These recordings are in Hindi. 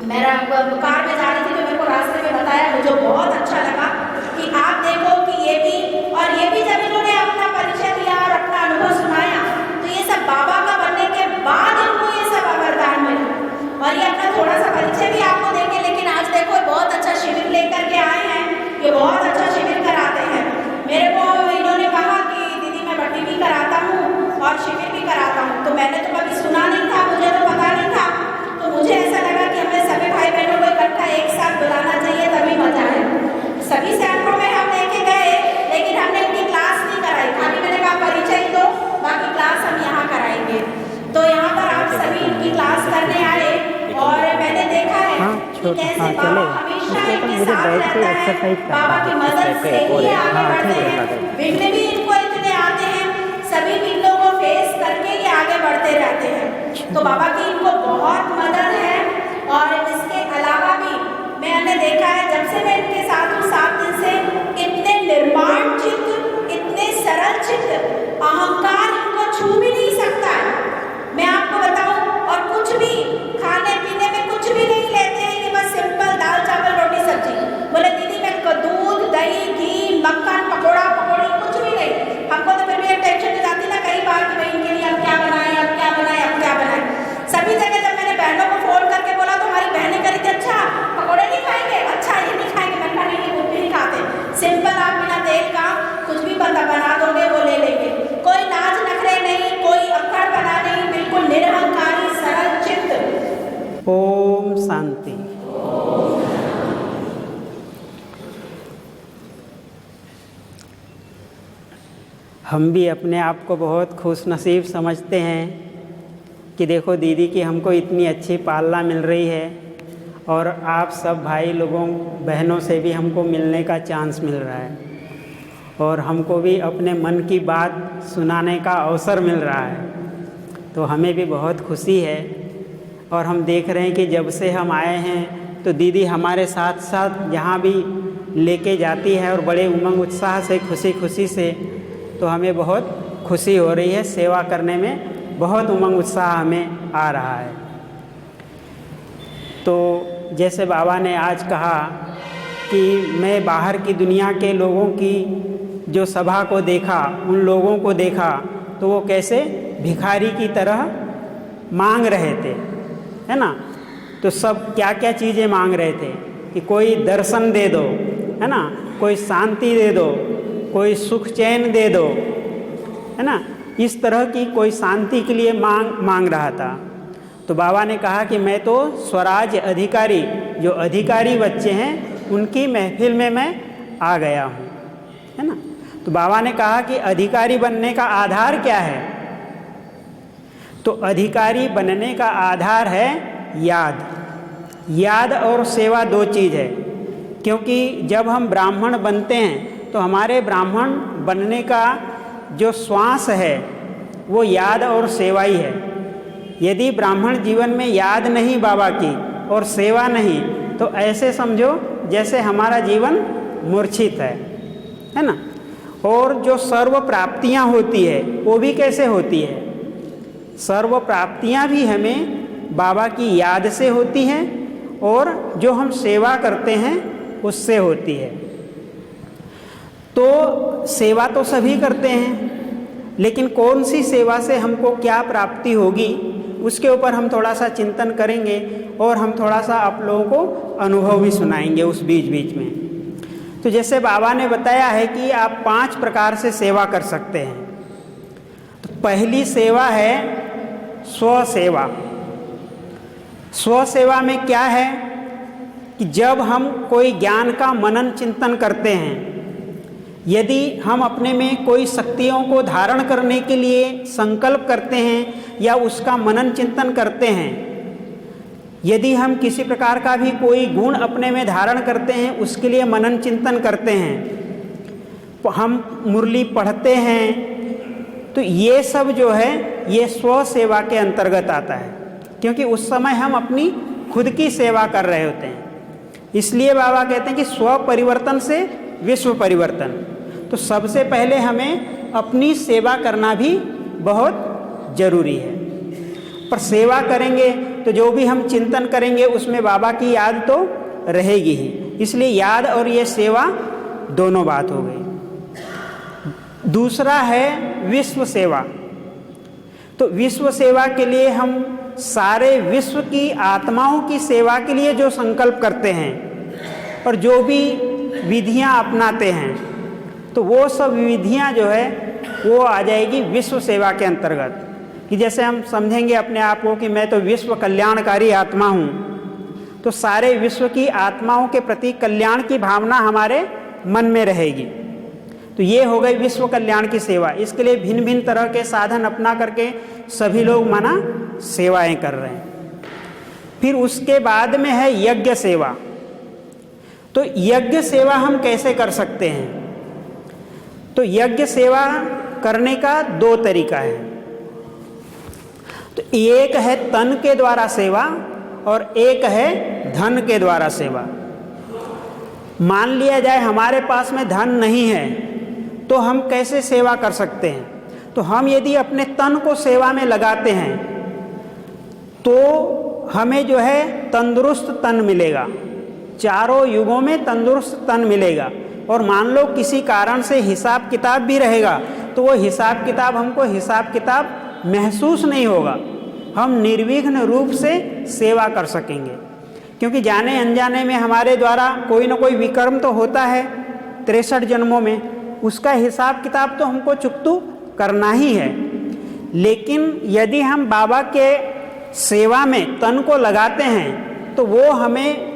मेरा कार में जा रही थी तो मेरे को रास्ते में बताया, मुझे बहुत अच्छा लगा कि आप देखो कि ये भी जब इन्होंने अपना परिचय दिया और अपना अनुभव सुनाया तो ये सब बाबा का बनने के बाद इनको ये सब वरदान मिला। और ये अपना थोड़ा सा परिचय भी आपको देंगे, लेकिन आज देखो बहुत अच्छा शिविर लेकर के आए हैं, ये बहुत अच्छा शिविर कराते हैं। मेरे को इन्होंने कहा कि दीदी मैं भट्टी भी कराता हूँ और शिविर भी कराता हूँ, तो मैंने तो कभी सुना नहीं था, मुझे तो पता नहीं था। तो मुझे ऐसा लगा कि हमें सभी भाई बहनों को इकट्ठा एक साथ बुलाना चाहिए, तभी मजा है। सभी सेंटरों में हम लेके गए, लेकिन हमने इनकी क्लास नहीं कराई, खाली मैंने कहा परिचय दो, बाकी क्लास हम यहाँ कराएंगे। तो यहाँ पर आप सभी इनकी क्लास करने आए और मैंने देखा है कि कैसे बाबा हमेशा इनके साथ रहता है, बाबा की मदद से ही आगे बढ़ते हैं। विघ्न भी इनको इतने आते हैं, सभी विघ्नों को फेस करके ये आगे बढ़ते रहते हैं। तो बाबा की इनको बहुत मदद है। और इसके अलावा भी मैंने देखा है, जब से मैं इनके साथ हूँ 7 दिन से, इतने निर्माण चित्त, इतने सरल चित्त, अहंकार इनको छू भी नहीं सकता है। मैं आपको बताऊं, और कुछ भी खाने पीने में कुछ भी नहीं लेते हैं, ये बस सिंपल दाल चावल रोटी सब्जी। बोले दीदी मैं दूध दही घी मक्खन पकौड़ा पकौड़ी कुछ भी नहीं। हमको तो फिर भी एक टेंशन हो जाती ना कई बार कि भाई इनके लिए अब क्या बनाए, अब क्या बनाए, अब क्या बनाए। सभी जगह जब मैंने बहनों को फोन करके बोला तो हमारी बहनें करी थी, अच्छा पकौड़े नहीं खाएंगे, अच्छा ये नहीं खाएंगे। मैंने कहा नहीं, वो भी नहीं खाते, सिंपल आप बिना तेल का कुछ भी बना दोगे वो ले लेंगे। कोई नाच नखरे नहीं, कोई अक्कड़ बना नहीं, बिल्कुल निरहंकारी सरल चित्त। ओम शांति। हम भी अपने आप को बहुत खुश नसीब समझते हैं कि देखो दीदी की हमको इतनी अच्छी पालना मिल रही है और आप सब भाई लोगों बहनों से भी हमको मिलने का चांस मिल रहा है और हमको भी अपने मन की बात सुनाने का अवसर मिल रहा है। तो हमें भी बहुत खुशी है। और हम देख रहे हैं कि जब से हम आए हैं तो दीदी हमारे साथ साथ जहाँ भी लेके जाती है और बड़े उमंग उत्साह से खुशी खुशी से, तो हमें बहुत खुशी हो रही है। सेवा करने में बहुत उमंग उत्साह हमें आ रहा है। तो जैसे बाबा ने आज कहा कि मैं बाहर की दुनिया के लोगों की जो सभा को देखा, उन लोगों को देखा तो वो कैसे भिखारी की तरह मांग रहे थे, है ना। तो सब क्या क्या चीज़ें मांग रहे थे कि कोई दर्शन दे दो, है ना, कोई शांति दे दो, कोई सुख चैन दे दो, है ना। इस तरह की कोई शांति के लिए मांग रहा था। तो बाबा ने कहा कि मैं तो स्वराज अधिकारी, जो अधिकारी बच्चे हैं उनकी महफिल में मैं आ गया हूँ, है ना। तो बाबा ने कहा कि अधिकारी बनने का आधार क्या है। तो अधिकारी बनने का आधार है याद। याद और सेवा दो चीज़ है, क्योंकि जब हम ब्राह्मण बनते हैं तो हमारे ब्राह्मण बनने का जो श्वास है वो याद और सेवा ही है। यदि ब्राह्मण जीवन में याद नहीं बाबा की और सेवा नहीं, तो ऐसे समझो जैसे हमारा जीवन मूर्छित है ना। और जो सर्व प्राप्तियाँ होती है वो भी कैसे होती है। सर्व प्राप्तियाँ भी हमें बाबा की याद से होती हैं और जो हम सेवा करते हैं उससे होती है। तो सेवा तो सभी करते हैं, लेकिन कौन सी सेवा से हमको क्या प्राप्ति होगी उसके ऊपर हम थोड़ा सा चिंतन करेंगे और हम थोड़ा सा आप लोगों को अनुभव भी सुनाएंगे उस बीच बीच में। तो जैसे बाबा ने बताया है कि आप 5 प्रकार से सेवा कर सकते हैं। तो पहली सेवा है स्व सेवा। स्व सेवा में क्या है कि जब हम कोई ज्ञान का मनन चिंतन करते हैं, यदि हम अपने में कोई शक्तियों को धारण करने के लिए संकल्प करते हैं या उसका मनन चिंतन करते हैं, यदि हम किसी प्रकार का भी कोई गुण अपने में धारण करते हैं, उसके लिए मनन चिंतन करते हैं, हम मुरली पढ़ते हैं, तो ये सब जो है ये स्व सेवा के अंतर्गत आता है, क्योंकि उस समय हम अपनी खुद की सेवा कर रहे होते हैं। इसलिए बाबा कहते हैं कि स्व परिवर्तन से विश्व परिवर्तन। तो सबसे पहले हमें अपनी सेवा करना भी बहुत जरूरी है। पर सेवा करेंगे तो जो भी हम चिंतन करेंगे उसमें बाबा की याद तो रहेगी ही। इसलिए याद और ये सेवा दोनों बात हो गई। दूसरा है विश्व सेवा। तो विश्व सेवा के लिए हम सारे विश्व की आत्माओं की सेवा के लिए जो संकल्प करते हैं और जो भी विधियां अपनाते हैं, तो वो सब विधियां जो है वो आ जाएगी विश्व सेवा के अंतर्गत। कि जैसे हम समझेंगे अपने आप को कि मैं तो विश्व कल्याणकारी आत्मा हूँ, तो सारे विश्व की आत्माओं के प्रति कल्याण की भावना हमारे मन में रहेगी। तो ये हो गई विश्व कल्याण की सेवा। इसके लिए भिन्न भिन्न तरह के साधन अपना करके सभी लोग माना सेवाएं कर रहे हैं। फिर उसके बाद में है यज्ञ सेवा। तो यज्ञ सेवा हम कैसे कर सकते हैं? तो यज्ञ सेवा करने का दो तरीका है। तो एक है तन के द्वारा सेवा और एक है धन के द्वारा सेवा। मान लिया जाए हमारे पास में धन नहीं है, तो हम कैसे सेवा कर सकते हैं? तो हम यदि अपने तन को सेवा में लगाते हैं तो हमें जो है तंदुरुस्त तन मिलेगा, चारों युगों में तंदुरुस्त तन मिलेगा। और मान लो किसी कारण से हिसाब किताब भी रहेगा, तो वो हिसाब किताब हमको हिसाब किताब महसूस नहीं होगा, हम निर्विघ्न रूप से सेवा कर सकेंगे। क्योंकि जाने अनजाने में हमारे द्वारा कोई ना कोई विकर्म तो होता है 63 जन्मों में, उसका हिसाब किताब तो हमको चुकतू करना ही है। लेकिन यदि हम बाबा के सेवा में तन को लगाते हैं तो वो हमें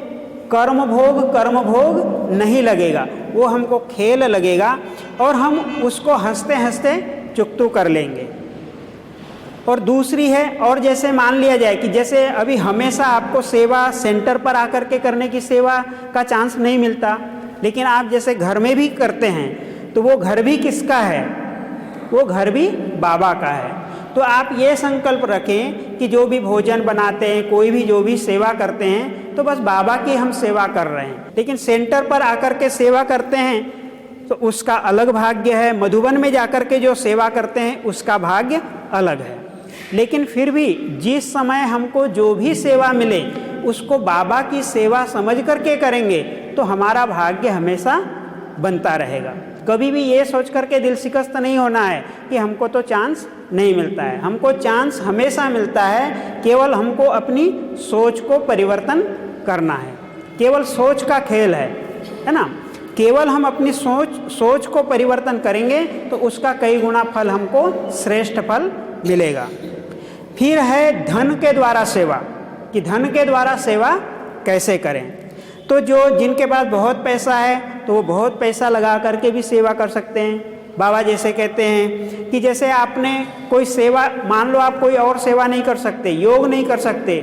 कर्म भोग नहीं लगेगा, वो हमको खेल लगेगा और हम उसको हंसते हंसते चुकतू कर लेंगे। और दूसरी है, और जैसे मान लिया जाए कि जैसे अभी हमेशा आपको सेवा सेंटर पर आकर के करने की सेवा का चांस नहीं मिलता, लेकिन आप जैसे घर में भी करते हैं, तो वो घर भी किसका है? वो घर भी बाबा का है। तो आप ये संकल्प रखें कि जो भी भोजन बनाते हैं, कोई भी जो भी सेवा करते हैं, तो बस बाबा की हम सेवा कर रहे हैं। लेकिन सेंटर पर आकर के सेवा करते हैं तो उसका अलग भाग्य है, मधुबन में जाकर के जो सेवा करते हैं उसका भाग्य अलग है। लेकिन फिर भी जिस समय हमको जो भी सेवा मिले उसको बाबा की सेवा समझ करके करेंगे तो हमारा भाग्य हमेशा बनता रहेगा। कभी भी ये सोच करके दिल शिकस्त नहीं होना है कि हमको तो चांस नहीं मिलता है। हमको चांस हमेशा मिलता है, केवल हमको अपनी सोच को परिवर्तन करना है। केवल सोच का खेल है ना। केवल हम अपनी सोच को परिवर्तन करेंगे तो उसका कई गुना फल हमको श्रेष्ठ फल मिलेगा। फिर है धन के द्वारा सेवा, कि धन के द्वारा सेवा कैसे करें। तो जो जिनके पास बहुत पैसा है तो वो बहुत पैसा लगा करके भी सेवा कर सकते हैं। बाबा जैसे कहते हैं कि जैसे आपने कोई सेवा, मान लो आप कोई और सेवा नहीं कर सकते, योग नहीं कर सकते,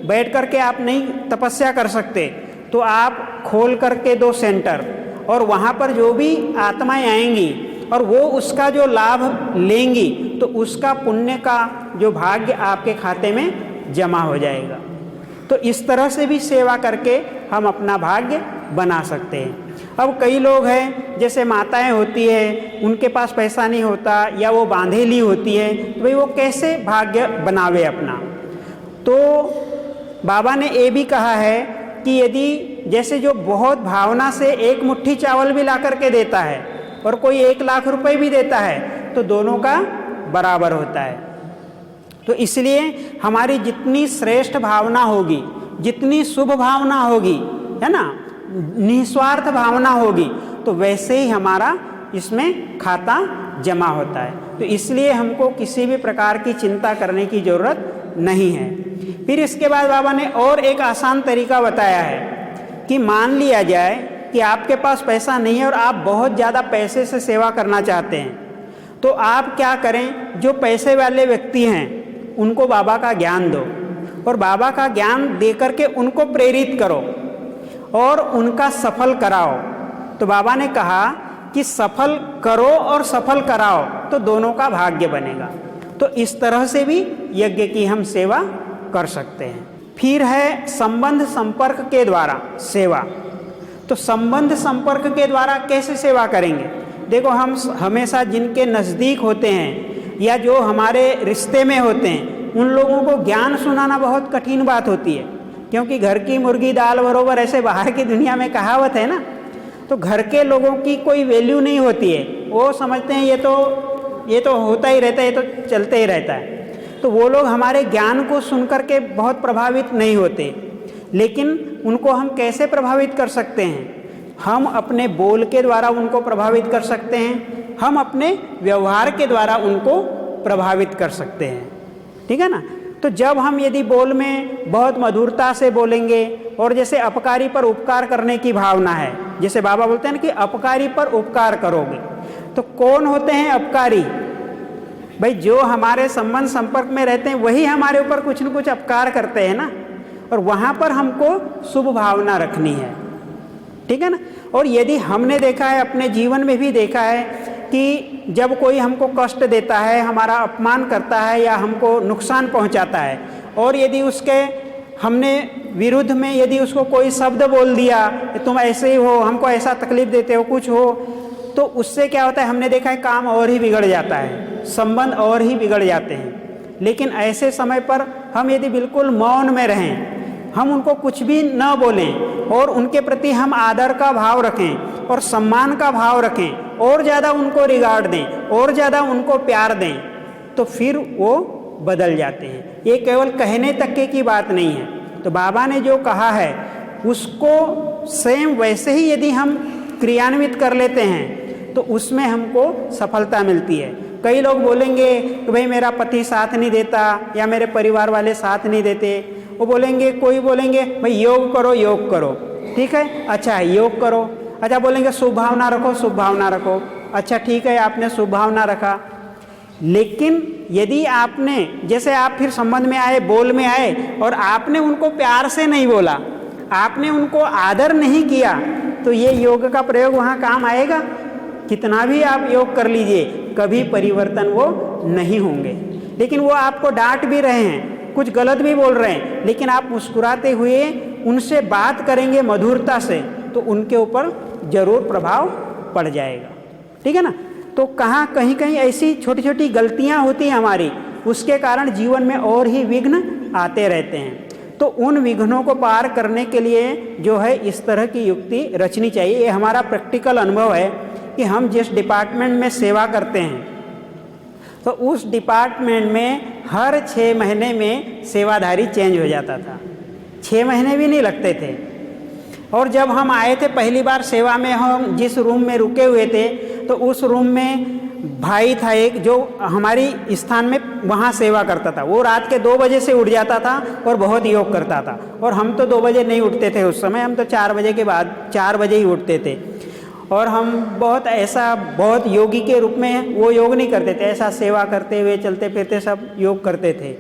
बैठ करके आप नहीं तपस्या कर सकते, तो आप खोल करके दो सेंटर और वहाँ पर जो भी आत्माएं आएंगी और वो उसका जो लाभ लेंगी तो उसका पुण्य का जो भाग्य आपके खाते में जमा हो जाएगा। तो इस तरह से भी सेवा करके हम अपना भाग्य बना सकते हैं। अब कई लोग हैं जैसे माताएं होती है, उनके पास पैसा नहीं होता या वो बांधेली होती है, तो भाई वो कैसे भाग्य बनावे अपना। तो बाबा ने ये भी कहा है कि यदि जैसे जो बहुत भावना से एक मुट्ठी चावल भी ला करके देता है और कोई 1 लाख रुपए भी देता है तो दोनों का बराबर होता है। तो इसलिए हमारी जितनी श्रेष्ठ भावना होगी, जितनी शुभ भावना होगी, है ना, निस्वार्थ भावना होगी, तो वैसे ही हमारा इसमें खाता जमा होता है। तो इसलिए हमको किसी भी प्रकार की चिंता करने की ज़रूरत नहीं है। फिर इसके बाद बाबा ने और एक आसान तरीका बताया है कि मान लिया जाए कि आपके पास पैसा नहीं है और आप बहुत ज़्यादा पैसे से सेवा करना चाहते हैं, तो आप क्या करें, जो पैसे वाले व्यक्ति हैं उनको बाबा का ज्ञान दो और बाबा का ज्ञान दे करके उनको प्रेरित करो और उनका सफल कराओ। तो बाबा ने कहा कि सफल करो और सफल कराओ तो दोनों का भाग्य बनेगा। तो इस तरह से भी यज्ञ की हम सेवा कर सकते हैं। फिर है संबंध संपर्क के द्वारा सेवा। तो संबंध संपर्क के द्वारा कैसे सेवा करेंगे? देखो, हम हमेशा जिनके नज़दीक होते हैं या जो हमारे रिश्ते में होते हैं उन लोगों को ज्ञान सुनाना बहुत कठिन बात होती है, क्योंकि घर की मुर्गी दाल बरोबर ऐसे बाहर की दुनिया में कहावत है ना। तो घर के लोगों की कोई वैल्यू नहीं होती है, वो समझते हैं ये तो होता ही रहता है, ये तो चलते ही रहता है। तो वो लोग हमारे ज्ञान को सुन करके बहुत प्रभावित नहीं होते। लेकिन उनको हम कैसे प्रभावित कर सकते हैं? हम अपने बोल के द्वारा उनको प्रभावित कर सकते हैं, हम अपने व्यवहार के द्वारा उनको प्रभावित कर सकते हैं, ठीक है ना। तो जब हम यदि बोल में बहुत मधुरता से बोलेंगे, और जैसे अपकारी पर उपकार करने की भावना है, जैसे बाबा बोलते हैं ना कि अपकारी पर उपकार करोगे, तो कौन होते हैं अपकारी? भाई जो हमारे संबंध संपर्क में रहते हैं वही हमारे ऊपर कुछ न कुछ अपकार करते हैं ना, और वहाँ पर हमको शुभ भावना रखनी है, ठीक है ना। और यदि हमने देखा है, अपने जीवन में भी देखा है कि जब कोई हमको कष्ट देता है, हमारा अपमान करता है या हमको नुकसान पहुंचाता है, और यदि उसके हमने विरुद्ध में यदि उसको कोई शब्द बोल दिया कि तुम ऐसे ही हो, हमको ऐसा तकलीफ देते हो, कुछ हो, तो उससे क्या होता है, हमने देखा है काम और ही बिगड़ जाता है, संबंध और ही बिगड़ जाते हैं। लेकिन ऐसे समय पर हम यदि बिल्कुल मौन में रहें, हम उनको कुछ भी न बोलें और उनके प्रति हम आदर का भाव रखें और सम्मान का भाव रखें, और ज़्यादा उनको रिगार्ड दें और ज़्यादा उनको प्यार दें, तो फिर वो बदल जाते हैं। ये केवल कहने तक की बात नहीं है। तो बाबा ने जो कहा है उसको सेम वैसे ही यदि हम क्रियान्वित कर लेते हैं तो उसमें हमको सफलता मिलती है। कई लोग बोलेंगे कि भाई मेरा पति साथ नहीं देता या मेरे परिवार वाले साथ नहीं देते, वो बोलेंगे, कोई बोलेंगे भाई योग करो, योग करो, ठीक है, अच्छा योग करो, अच्छा बोलेंगे शुभ भावना रखो, शुभ भावना रखो, अच्छा ठीक है आपने शुभ भावना रखा। लेकिन यदि आपने, जैसे आप फिर संबंध में आए, बोल में आए, और आपने उनको प्यार से नहीं बोला, आपने उनको आदर नहीं किया, तो ये योग का प्रयोग वहाँ काम आएगा? कितना भी आप योग कर लीजिए, कभी परिवर्तन वो नहीं होंगे। लेकिन वो आपको डांट भी रहे हैं, कुछ गलत भी बोल रहे हैं, लेकिन आप मुस्कुराते हुए उनसे बात करेंगे मधुरता से, तो उनके ऊपर जरूर प्रभाव पड़ जाएगा, ठीक है ना। तो कहीं कहीं ऐसी छोटी छोटी गलतियां होती हैं हमारी, उसके कारण जीवन में और ही विघ्न आते रहते हैं। तो उन विघ्नों को पार करने के लिए जो है इस तरह की युक्ति रचनी चाहिए। ये हमारा प्रैक्टिकल अनुभव है कि हम जिस डिपार्टमेंट में सेवा करते हैं, तो उस डिपार्टमेंट में हर 6 महीने में सेवाधारी चेंज हो जाता था। 6 महीने भी नहीं लगते थे। और जब हम आए थे पहली बार सेवा में, हम जिस रूम में रुके हुए थे, तो उस रूम में भाई था एक जो हमारी स्थान में वहाँ सेवा करता था। वो रात के 2 बजे से उठ जाता था और बहुत योग करता था, और हम तो 2 बजे नहीं उठते थे उस समय, हम तो 4 बजे के बाद 4 बजे ही उठते थे। और हम बहुत योगी के रूप में वो योग नहीं करते थे, ऐसा सेवा करते हुए चलते फिरते सब योग करते थे।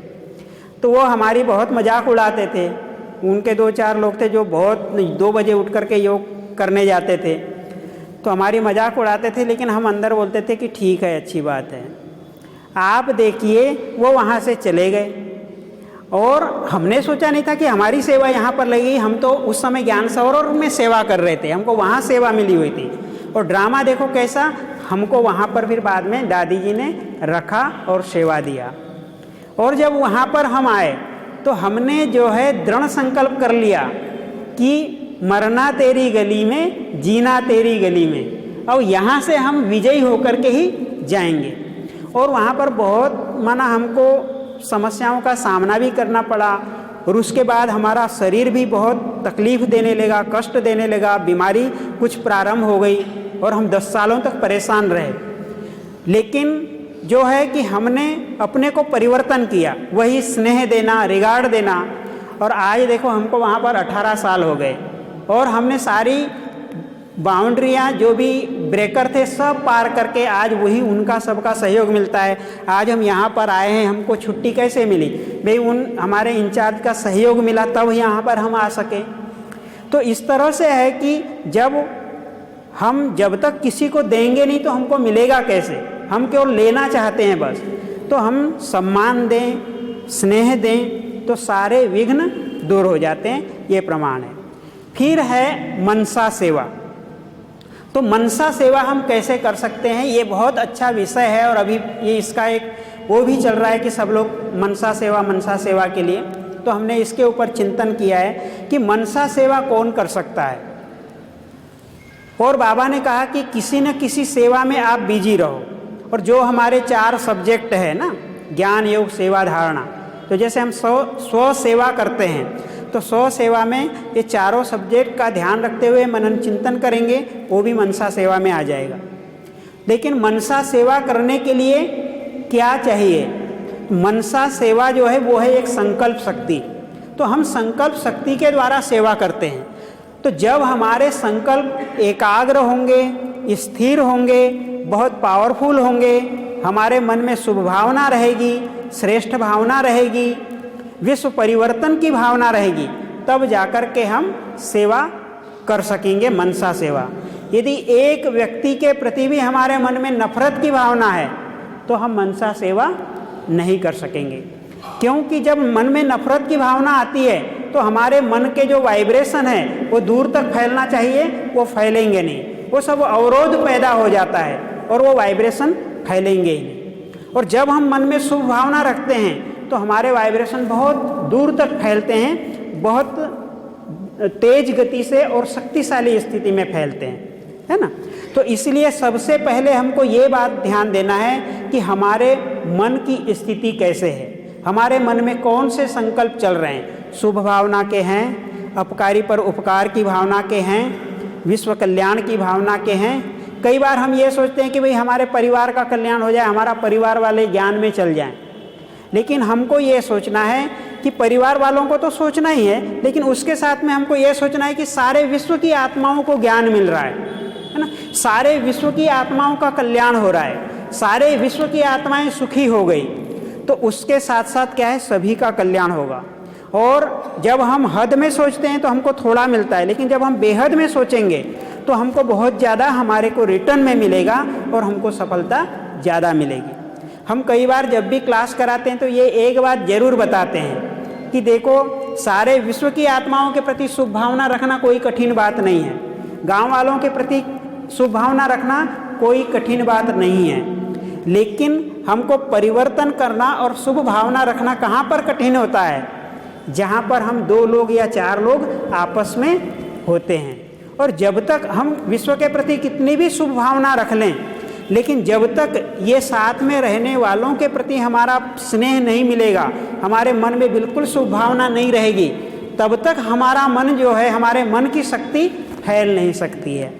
तो वो हमारी बहुत मजाक उड़ाते थे। उनके 2-4 लोग थे जो बहुत 2 बजे उठ करके योग करने जाते थे, तो हमारी मजाक उड़ाते थे, लेकिन हम अंदर बोलते थे कि ठीक है, अच्छी बात है। आप देखिए वो वहाँ से चले गए, और हमने सोचा नहीं था कि हमारी सेवा यहाँ पर लगेगी। हम तो उस समय ज्ञान सरोवर में सेवा कर रहे थे, हमको वहाँ सेवा मिली हुई थी। और ड्रामा देखो कैसा, हमको वहाँ पर फिर बाद में दादी जी ने रखा और सेवा दिया। और जब वहाँ पर हम आए तो हमने जो है दृढ़ संकल्प कर लिया कि मरना तेरी गली में, जीना तेरी गली में, और यहाँ से हम विजयी होकर के ही जाएंगे। और वहाँ पर बहुत माना हमको समस्याओं का सामना भी करना पड़ा, और उसके बाद हमारा शरीर भी बहुत तकलीफ देने लगा, कष्ट देने लगा, बीमारी कुछ प्रारंभ हो गई, और हम 10 सालों तक परेशान रहे। लेकिन जो है कि हमने अपने को परिवर्तन किया, वही स्नेह देना, रिगार्ड देना, और आज देखो हमको वहाँ पर 18 साल हो गए, और हमने सारी बाउंड्रियाँ जो भी ब्रेकर थे सब पार करके आज वही उनका सबका सहयोग मिलता है। आज हम यहाँ पर आए हैं, हमको छुट्टी कैसे मिली? भाई उन हमारे इंचार्ज का सहयोग मिला, तब यहाँ पर हम आ सके। तो इस तरह से है कि जब तक किसी को देंगे नहीं तो हमको मिलेगा कैसे? हम केवल लेना चाहते हैं बस। तो हम सम्मान दें, स्नेह दें, तो सारे विघ्न दूर हो जाते हैं, ये प्रमाण है। फिर है मनसा सेवा। तो मनसा सेवा हम कैसे कर सकते हैं, ये बहुत अच्छा विषय है, और अभी ये इसका एक वो भी चल रहा है कि सब लोग मनसा सेवा के लिए। तो हमने इसके ऊपर चिंतन किया है कि मनसा सेवा कौन कर सकता है, और बाबा ने कहा कि किसी न किसी सेवा में आप बिजी रहो। और जो हमारे 4 सब्जेक्ट है ना, ज्ञान, योग, सेवा, धारणा, तो जैसे हम स्व सेवा करते हैं तो स्व सेवा में ये चारों सब्जेक्ट का ध्यान रखते हुए मनन चिंतन करेंगे, वो भी मनसा सेवा में आ जाएगा। लेकिन मनसा सेवा करने के लिए क्या चाहिए? मनसा सेवा जो है वो है एक संकल्प शक्ति। तो हम संकल्प शक्ति के द्वारा सेवा करते हैं। तो जब हमारे संकल्प एकाग्र होंगे, स्थिर होंगे, बहुत पावरफुल होंगे, हमारे मन में शुभ भावना रहेगी, श्रेष्ठ भावना रहेगी, विश्व परिवर्तन की भावना रहेगी, तब जाकर के हम सेवा कर सकेंगे, मनसा सेवा। यदि एक व्यक्ति के प्रति भी हमारे मन में नफरत की भावना है तो हम मनसा सेवा नहीं कर सकेंगे। क्योंकि जब मन में नफरत की भावना आती है तो हमारे मन के जो वाइब्रेशन है वो दूर तक फैलना चाहिए, वो फैलेंगे नहीं, वो सब अवरोध पैदा हो जाता है और वो वाइब्रेशन फैलेंगे ही नहीं। और जब हम मन में शुभ भावना रखते हैं तो हमारे वाइब्रेशन बहुत दूर तक फैलते हैं, बहुत तेज गति से और शक्तिशाली स्थिति में फैलते हैं, है ना। तो इसलिए सबसे पहले हमको ये बात ध्यान देना है कि हमारे मन की स्थिति कैसे है, हमारे मन में कौन से संकल्प चल रहे हैं, शुभ भावना के हैं, अपकारी पर उपकार की भावना के हैं, विश्व कल्याण की भावना के हैं। कई बार हम ये सोचते हैं कि भाई हमारे परिवार का कल्याण हो जाए, हमारा परिवार वाले ज्ञान में चल जाएं, लेकिन हमको ये सोचना है कि परिवार वालों को तो सोचना ही है, लेकिन उसके साथ में हमको ये सोचना है कि सारे विश्व की आत्माओं को ज्ञान मिल रहा है ना, सारे विश्व की आत्माओं का कल्याण हो रहा है, सारे विश्व की आत्माएं सुखी हो गई, तो उसके साथ साथ क्या है, सभी का कल्याण होगा। और जब हम हद में सोचते हैं तो हमको थोड़ा मिलता है, लेकिन जब हम बेहद में सोचेंगे तो हमको बहुत ज़्यादा हमारे को रिटर्न में मिलेगा और हमको सफलता ज़्यादा मिलेगी। हम कई बार जब भी क्लास कराते हैं तो ये एक बात ज़रूर बताते हैं कि देखो, सारे विश्व की आत्माओं के प्रति शुभ भावना रखना कोई कठिन बात नहीं है, गांव वालों के प्रति शुभ भावना रखना कोई कठिन बात नहीं है, लेकिन हमको परिवर्तन करना और शुभ भावना रखना कहाँ पर कठिन होता है? जहाँ पर हम 2 लोग या 4 लोग आपस में होते हैं। और जब तक हम विश्व के प्रति कितनी भी शुभ भावना रख लें, लेकिन जब तक ये साथ में रहने वालों के प्रति हमारा स्नेह नहीं मिलेगा, हमारे मन में बिल्कुल शुभ भावना नहीं रहेगी, तब तक हमारा मन जो है, हमारे मन की शक्ति फैल नहीं सकती है।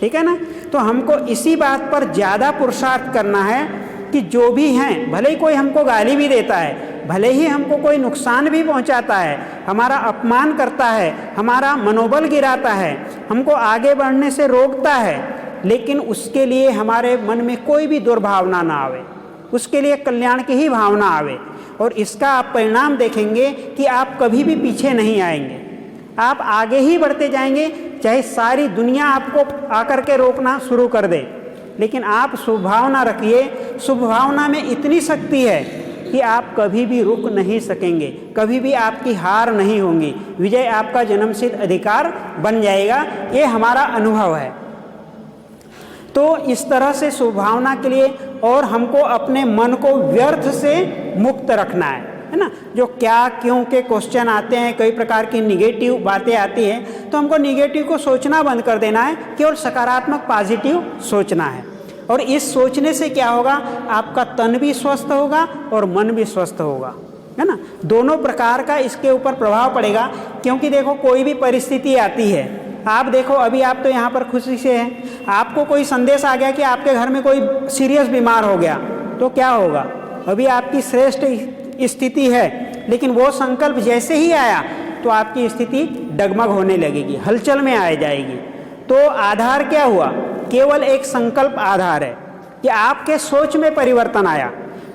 ठीक है ना। तो हमको इसी बात पर ज़्यादा पुरुषार्थ करना है कि जो भी हैं, भले ही कोई हमको गाली भी देता है, भले ही हमको कोई नुकसान भी पहुंचाता है, हमारा अपमान करता है, हमारा मनोबल गिराता है, हमको आगे बढ़ने से रोकता है, लेकिन उसके लिए हमारे मन में कोई भी दुर्भावना ना आवे, उसके लिए कल्याण की ही भावना आवे। और इसका आप परिणाम देखेंगे कि आप कभी भी पीछे नहीं आएंगे, आप आगे ही बढ़ते जाएंगे, चाहे सारी दुनिया आपको आकर के रोकना शुरू कर दे, लेकिन आप शुभ भावना रखिए। शुभ भावना में इतनी शक्ति है कि आप कभी भी रुक नहीं सकेंगे, कभी भी आपकी हार नहीं होगी, विजय आपका जन्मसिद्ध अधिकार बन जाएगा। ये हमारा अनुभव है। तो इस तरह से शुभ भावना के लिए, और हमको अपने मन को व्यर्थ से मुक्त रखना है ना। जो क्या क्यों के क्वेश्चन आते हैं, कई प्रकार की निगेटिव बातें आती हैं, तो हमको निगेटिव को सोचना बंद कर देना है, केवल सकारात्मक पॉजिटिव सोचना है। और इस सोचने से क्या होगा, आपका तन भी स्वस्थ होगा और मन भी स्वस्थ होगा, है ना। दोनों प्रकार का इसके ऊपर प्रभाव पड़ेगा। क्योंकि देखो, कोई भी परिस्थिति आती है, आप देखो अभी आप तो यहाँ पर खुशी से हैं, आपको कोई संदेश आ गया कि आपके घर में कोई सीरियस बीमार हो गया, तो क्या होगा? अभी आपकी श्रेष्ठ स्थिति है, लेकिन वो संकल्प जैसे ही आया तो आपकी स्थिति डगमग होने लगेगी, हलचल में आ जाएगी। तो आधार क्या हुआ? केवल एक संकल्प आधार है कि आपके सोच में परिवर्तन आया,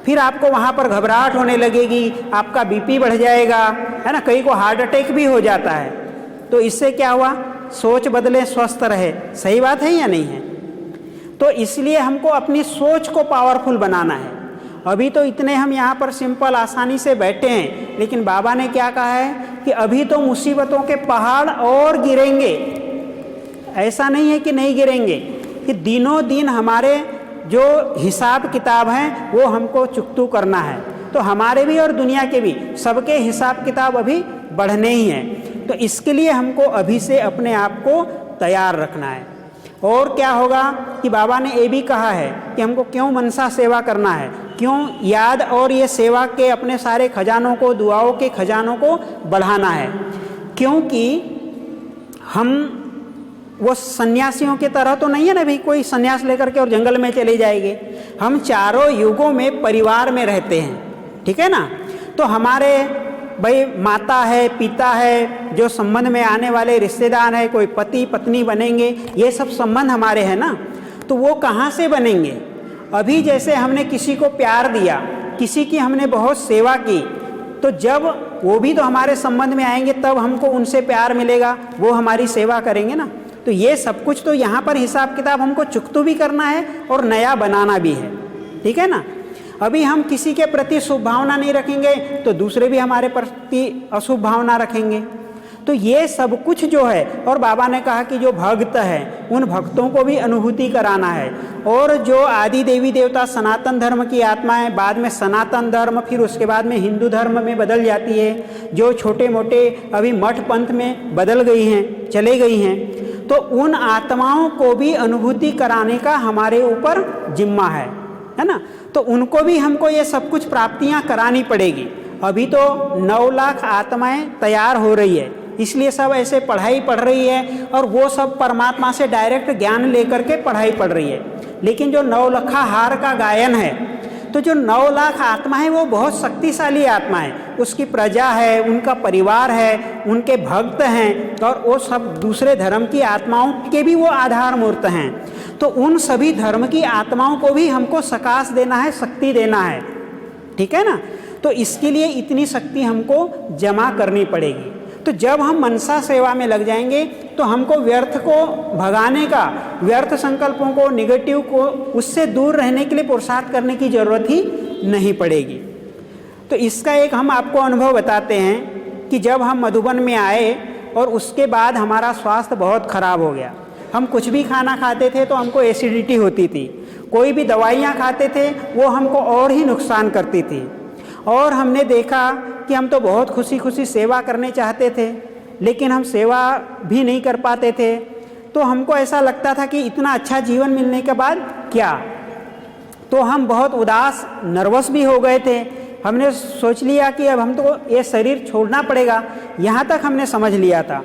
फिर आपको वहाँ पर घबराहट होने लगेगी, आपका बीपी बढ़ जाएगा, है ना, कई को हार्ट अटैक भी हो जाता है। तो इससे क्या हुआ? सोच बदले, स्वस्थ रहे। सही बात है या नहीं है? तो इसलिए हमको अपनी सोच को पावरफुल बनाना है। अभी तो इतने हम यहाँ पर सिंपल आसानी से बैठे हैं, लेकिन बाबा ने क्या कहा है कि अभी तो मुसीबतों के पहाड़ और गिरेंगे। ऐसा नहीं है कि नहीं गिरेंगे, कि दिनों दिन हमारे जो हिसाब किताब हैं वो हमको चुकतू करना है। तो हमारे भी और दुनिया के भी सबके हिसाब किताब अभी बढ़ने ही हैं। तो इसके लिए हमको अभी से अपने आप को तैयार रखना है। और क्या होगा कि बाबा ने ये भी कहा है कि हमको क्यों मनसा सेवा करना है, क्यों याद और ये सेवा के अपने सारे खजानों को, दुआओं के खजानों को बढ़ाना है। क्योंकि हम वो सन्यासियों की तरह तो नहीं है ना, भी कोई सन्यास लेकर के और जंगल में चले जाएंगे। हम चारों युगों में परिवार में रहते हैं, ठीक है ना। तो हमारे भाई माता है, पिता है, जो संबंध में आने वाले रिश्तेदार है, कोई पति पत्नी बनेंगे, ये सब संबंध हमारे हैं ना। तो वो कहाँ से बनेंगे? अभी जैसे हमने किसी को प्यार दिया, किसी की हमने बहुत सेवा की, तो जब वो भी तो हमारे संबंध में आएंगे तब हमको उनसे प्यार मिलेगा, वो हमारी सेवा करेंगे ना। तो ये सब कुछ तो यहाँ पर हिसाब किताब हमको चुकतू भी करना है और नया बनाना भी है, ठीक है ना। अभी हम किसी के प्रति शुभ भावना नहीं रखेंगे तो दूसरे भी हमारे प्रति अशुभ भावना रखेंगे। तो ये सब कुछ जो है, और बाबा ने कहा कि जो भक्त है उन भक्तों को भी अनुभूति कराना है। और जो आदि देवी देवता सनातन धर्म की आत्माएं बाद में सनातन धर्म, फिर उसके बाद में हिंदू धर्म में बदल जाती है, जो छोटे मोटे अभी मठ पंथ में बदल गई हैं, चले गई हैं, तो उन आत्माओं को भी अनुभूति कराने का हमारे ऊपर जिम्मा है ना। तो उनको भी हमको ये सब कुछ प्राप्तियां करानी पड़ेगी। अभी तो 9 लाख आत्माएं तैयार हो रही है, इसलिए सब ऐसे पढ़ाई पढ़ रही है और वो सब परमात्मा से डायरेक्ट ज्ञान लेकर के पढ़ाई पढ़ रही है। लेकिन जो 9 लखा हार का गायन है, तो जो 9 लाख आत्मा है वो बहुत शक्तिशाली आत्मा है, उसकी प्रजा है, उनका परिवार है, उनके भक्त हैं, और वो सब दूसरे धर्म की आत्माओं के भी वो आधार मूर्त हैं। तो उन सभी धर्म की आत्माओं को भी हमको सकाश देना है, शक्ति देना है, ठीक है ना। तो इसके लिए इतनी शक्ति हमको जमा करनी पड़ेगी। तो जब हम मनसा सेवा में लग जाएंगे तो हमको व्यर्थ को भगाने का, व्यर्थ संकल्पों को, निगेटिव को, उससे दूर रहने के लिए पुरुषार्थ करने की जरूरत ही नहीं पड़ेगी। तो इसका एक हम आपको अनुभव बताते हैं कि जब हम मधुबन में आए और उसके बाद हमारा स्वास्थ्य बहुत खराब हो गया। हम कुछ भी खाना खाते थे तो हमको एसिडिटी होती थी, कोई भी दवाइयाँ खाते थे वो हमको और ही नुकसान करती थी। और हमने देखा कि हम तो बहुत खुशी खुशी सेवा करने चाहते थे, लेकिन हम सेवा भी नहीं कर पाते थे। तो हमको ऐसा लगता था कि इतना अच्छा जीवन मिलने के बाद क्या। तो हम बहुत उदास, नर्वस भी हो गए थे। हमने सोच लिया कि अब हमको ये शरीर छोड़ना पड़ेगा, यहाँ तक हमने समझ लिया था।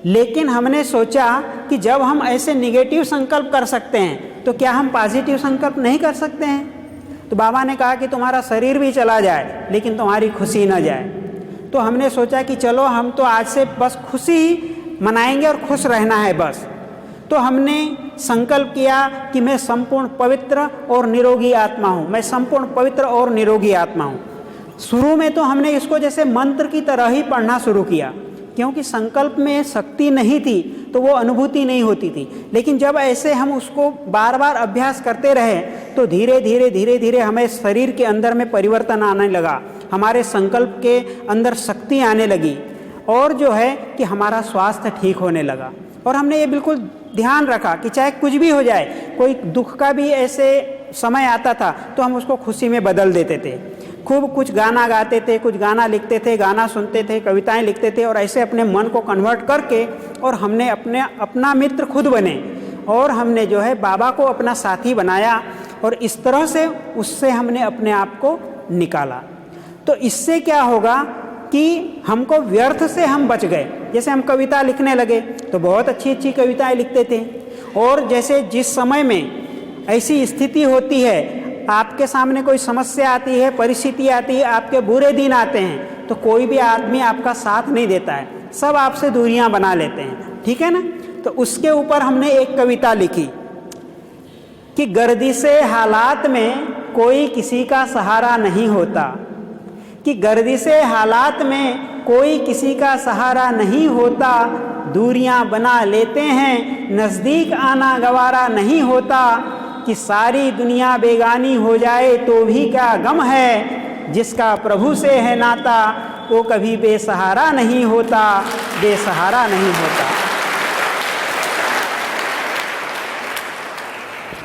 लेकिन हमने सोचा कि जब हम ऐसे निगेटिव संकल्प कर सकते हैं तो क्या हम पॉजिटिव संकल्प नहीं कर सकते हैं। तो बाबा ने कहा कि तुम्हारा शरीर भी चला जाए लेकिन तुम्हारी खुशी न जाए। तो हमने सोचा कि चलो हम तो आज से बस खुशी ही मनाएंगे और खुश रहना है बस। तो हमने संकल्प किया कि मैं संपूर्ण पवित्र और निरोगी आत्मा हूँ, मैं संपूर्ण पवित्र और निरोगी आत्मा हूँ। शुरू में तो हमने इसको जैसे मंत्र की तरह ही पढ़ना शुरू किया, क्योंकि संकल्प में शक्ति नहीं थी तो वो अनुभूति नहीं होती थी। लेकिन जब ऐसे हम उसको बार बार अभ्यास करते रहे तो धीरे धीरे हमें शरीर के अंदर में परिवर्तन आने लगा, हमारे संकल्प के अंदर शक्ति आने लगी, और जो है कि हमारा स्वास्थ्य ठीक होने लगा। और हमने ये बिल्कुल ध्यान रखा कि चाहे कुछ भी हो जाए, कोई दुख का भी ऐसे समय आता था तो हम उसको खुशी में बदल देते थे। खूब कुछ गाना गाते थे, कुछ गाना लिखते थे, गाना सुनते थे, कविताएं लिखते थे, और ऐसे अपने मन को कन्वर्ट करके और हमने अपना मित्र खुद बने, और हमने जो है बाबा को अपना साथी बनाया, और इस तरह से उससे हमने अपने आप को निकाला। तो इससे क्या होगा कि हमको व्यर्थ से हम बच गए। जैसे हम कविता लिखने लगे तो बहुत अच्छी अच्छी कविताएं लिखते थे, और जैसे जिस समय में ऐसी स्थिति होती है, आपके सामने कोई समस्या आती है, परिस्थिति आती है, आपके बुरे दिन आते हैं, तो कोई भी आदमी आपका साथ नहीं देता है, सब आपसे दूरियां बना लेते हैं, ठीक है ना। तो उसके ऊपर हमने एक कविता लिखी कि गर्दिशे हालात में कोई किसी का सहारा नहीं होता, कि गर्दिशे हालात में कोई किसी का सहारा नहीं होता, दूरियां बना लेते हैं, नज़दीक आना गवारा नहीं होता, कि सारी दुनिया बेगानी हो जाए तो भी क्या गम है, जिसका प्रभु से है नाता वो कभी बेसहारा नहीं होता, बेसहारा नहीं होता।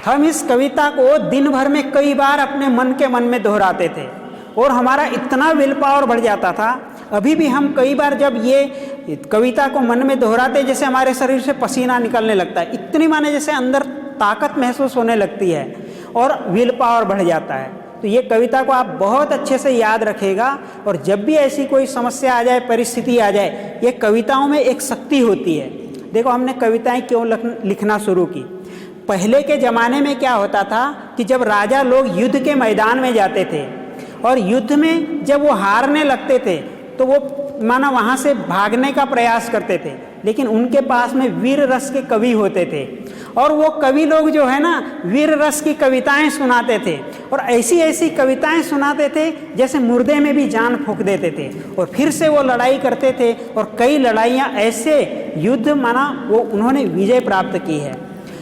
हम इस कविता को दिन भर में कई बार अपने मन में दोहराते थे और हमारा इतना विल पावर बढ़ जाता था। अभी भी हम कई बार जब ये कविता को मन में दोहराते, जैसे हमारे शरीर से पसीना निकलने लगता है, इतनी माने जैसे अंदर ताकत महसूस होने लगती है और विल पावर बढ़ जाता है। तो ये कविता को आप बहुत अच्छे से याद रखिएगा और जब भी ऐसी कोई समस्या आ जाए, परिस्थिति आ जाए, ये कविताओं में एक शक्ति होती है। देखो हमने कविताएं क्यों लिखना शुरू की। पहले के ज़माने में क्या होता था कि जब राजा लोग युद्ध के मैदान में जाते थे और युद्ध में जब वो हारने लगते थे तो वो माना वहाँ से भागने का प्रयास करते थे, लेकिन उनके पास में वीर रस के कवि होते थे और वो कवि लोग जो है ना वीर रस की कविताएं सुनाते थे और ऐसी ऐसी कविताएं सुनाते थे जैसे मुर्दे में भी जान फूंक देते थे और फिर से वो लड़ाई करते थे और कई लड़ाइयाँ ऐसे युद्ध माना वो उन्होंने विजय प्राप्त की है।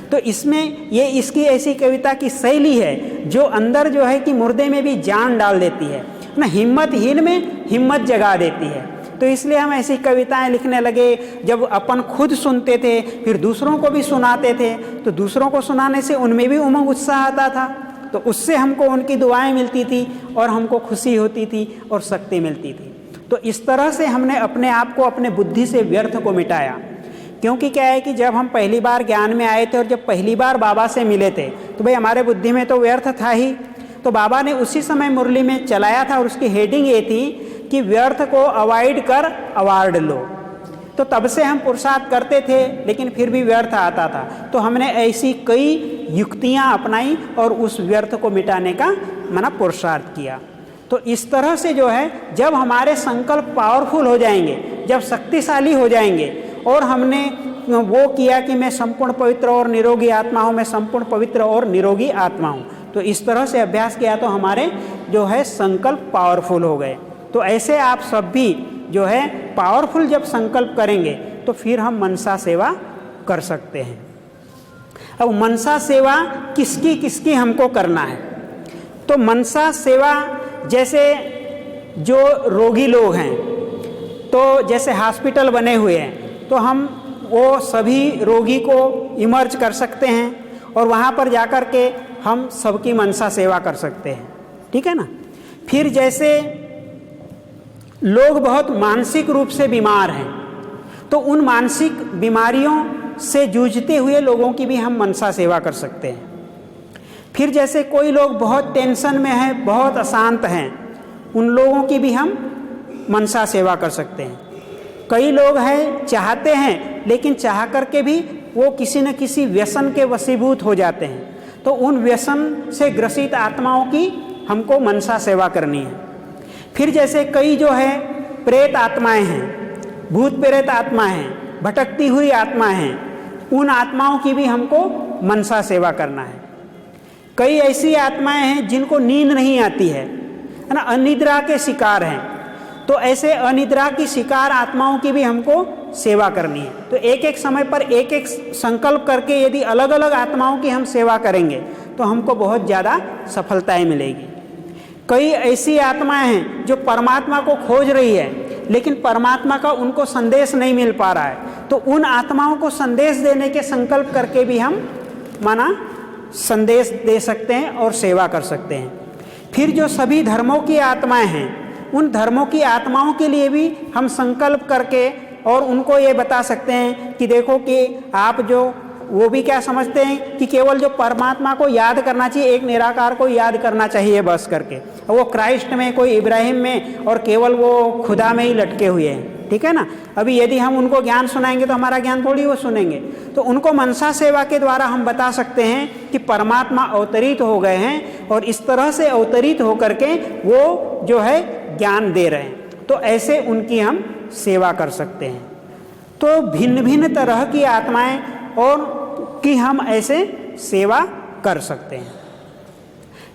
तो इसमें ये इसकी ऐसी कविता की शैली है जो अंदर जो है कि मुर्दे में भी जान डाल देती है ना, हिम्मतहीन में हिम्मत जगा देती है। तो इसलिए हम ऐसी कविताएं लिखने लगे। जब अपन खुद सुनते थे फिर दूसरों को भी सुनाते थे, तो दूसरों को सुनाने से उनमें भी उमंग उत्साह आता था, तो उससे हमको उनकी दुआएं मिलती थी और हमको खुशी होती थी और शक्ति मिलती थी। तो इस तरह से हमने अपने आप को अपने बुद्धि से व्यर्थ को मिटाया। क्योंकि क्या है कि जब हम पहली बार ज्ञान में आए थे और जब पहली बार बाबा से मिले थे तो भाई हमारे बुद्धि में तो व्यर्थ था ही। तो बाबा ने उसी समय मुरली में चलाया था और उसकी हेडिंग ये थी कि व्यर्थ को अवॉइड कर अवार्ड लो। तो तब से हम पुरुषार्थ करते थे लेकिन फिर भी व्यर्थ आता था। तो हमने ऐसी कई युक्तियाँ अपनाई और उस व्यर्थ को मिटाने का माना पुरुषार्थ किया। तो इस तरह से जो है जब हमारे संकल्प पावरफुल हो जाएंगे, जब शक्तिशाली हो जाएंगे और हमने वो किया कि मैं संपूर्ण पवित्र और निरोगी आत्मा हूँ, मैं संपूर्ण पवित्र और निरोगी आत्मा हूँ, तो इस तरह से अभ्यास किया तो हमारे जो है संकल्प पावरफुल हो गए। तो ऐसे आप सब भी जो है पावरफुल जब संकल्प करेंगे तो फिर हम मनसा सेवा कर सकते हैं। अब मनसा सेवा किसकी किसकी हमको करना है, तो मनसा सेवा जैसे जो रोगी लोग हैं, तो जैसे हॉस्पिटल बने हुए हैं तो हम वो सभी रोगी को इमर्ज कर सकते हैं और वहाँ पर जाकर के हम सबकी मनसा सेवा कर सकते हैं, ठीक है ना। फिर जैसे लोग बहुत मानसिक रूप से बीमार हैं तो उन मानसिक बीमारियों से जूझते हुए लोगों की भी हम मनसा सेवा कर सकते हैं। फिर जैसे कोई लोग बहुत टेंशन में हैं, बहुत अशांत हैं, उन लोगों की भी हम मनसा सेवा कर सकते हैं। कई लोग हैं चाहते हैं लेकिन चाह करके भी वो किसी न किसी व्यसन के वशीभूत हो जाते हैं, तो उन व्यसन से ग्रसित आत्माओं की हमको मनसा सेवा करनी है। फिर जैसे कई जो है प्रेत आत्माएं हैं, भूत प्रेत आत्मा हैं, भटकती हुई आत्मा हैं, उन आत्माओं की भी हमको मनसा सेवा करना है। कई ऐसी आत्माएं हैं जिनको नींद नहीं आती है ना, अनिद्रा के शिकार हैं, तो ऐसे अनिद्रा की शिकार आत्माओं की भी हमको सेवा करनी है। तो एक एक समय पर एक एक संकल्प करके यदि अलग अलग आत्माओं की हम सेवा करेंगे तो हमको बहुत ज़्यादा सफलताएं मिलेगी। कई ऐसी आत्माएं हैं जो परमात्मा को खोज रही है लेकिन परमात्मा का उनको संदेश नहीं मिल पा रहा है, तो उन आत्माओं को संदेश देने के संकल्प करके भी हम माना संदेश दे सकते हैं और सेवा कर सकते हैं। फिर जो सभी धर्मों की आत्माएं हैं उन धर्मों की आत्माओं के लिए भी हम संकल्प करके और उनको ये बता सकते हैं कि देखो कि आप जो वो भी क्या समझते हैं कि केवल जो परमात्मा को याद करना चाहिए, एक निराकार को याद करना चाहिए बस करके, वो क्राइस्ट में, कोई इब्राहिम में और केवल वो खुदा में ही लटके हुए हैं, ठीक है ना। अभी यदि हम उनको ज्ञान सुनाएंगे तो हमारा ज्ञान थोड़ी वो सुनेंगे, तो उनको मनसा सेवा के द्वारा हम बता सकते हैं कि परमात्मा अवतरित हो गए हैं और इस तरह से अवतरित होकर के वो जो है ज्ञान दे रहे हैं, तो ऐसे उनकी हम सेवा कर सकते हैं। तो भिन्न भिन्न तरह की आत्माएं और की हम ऐसे सेवा कर सकते हैं।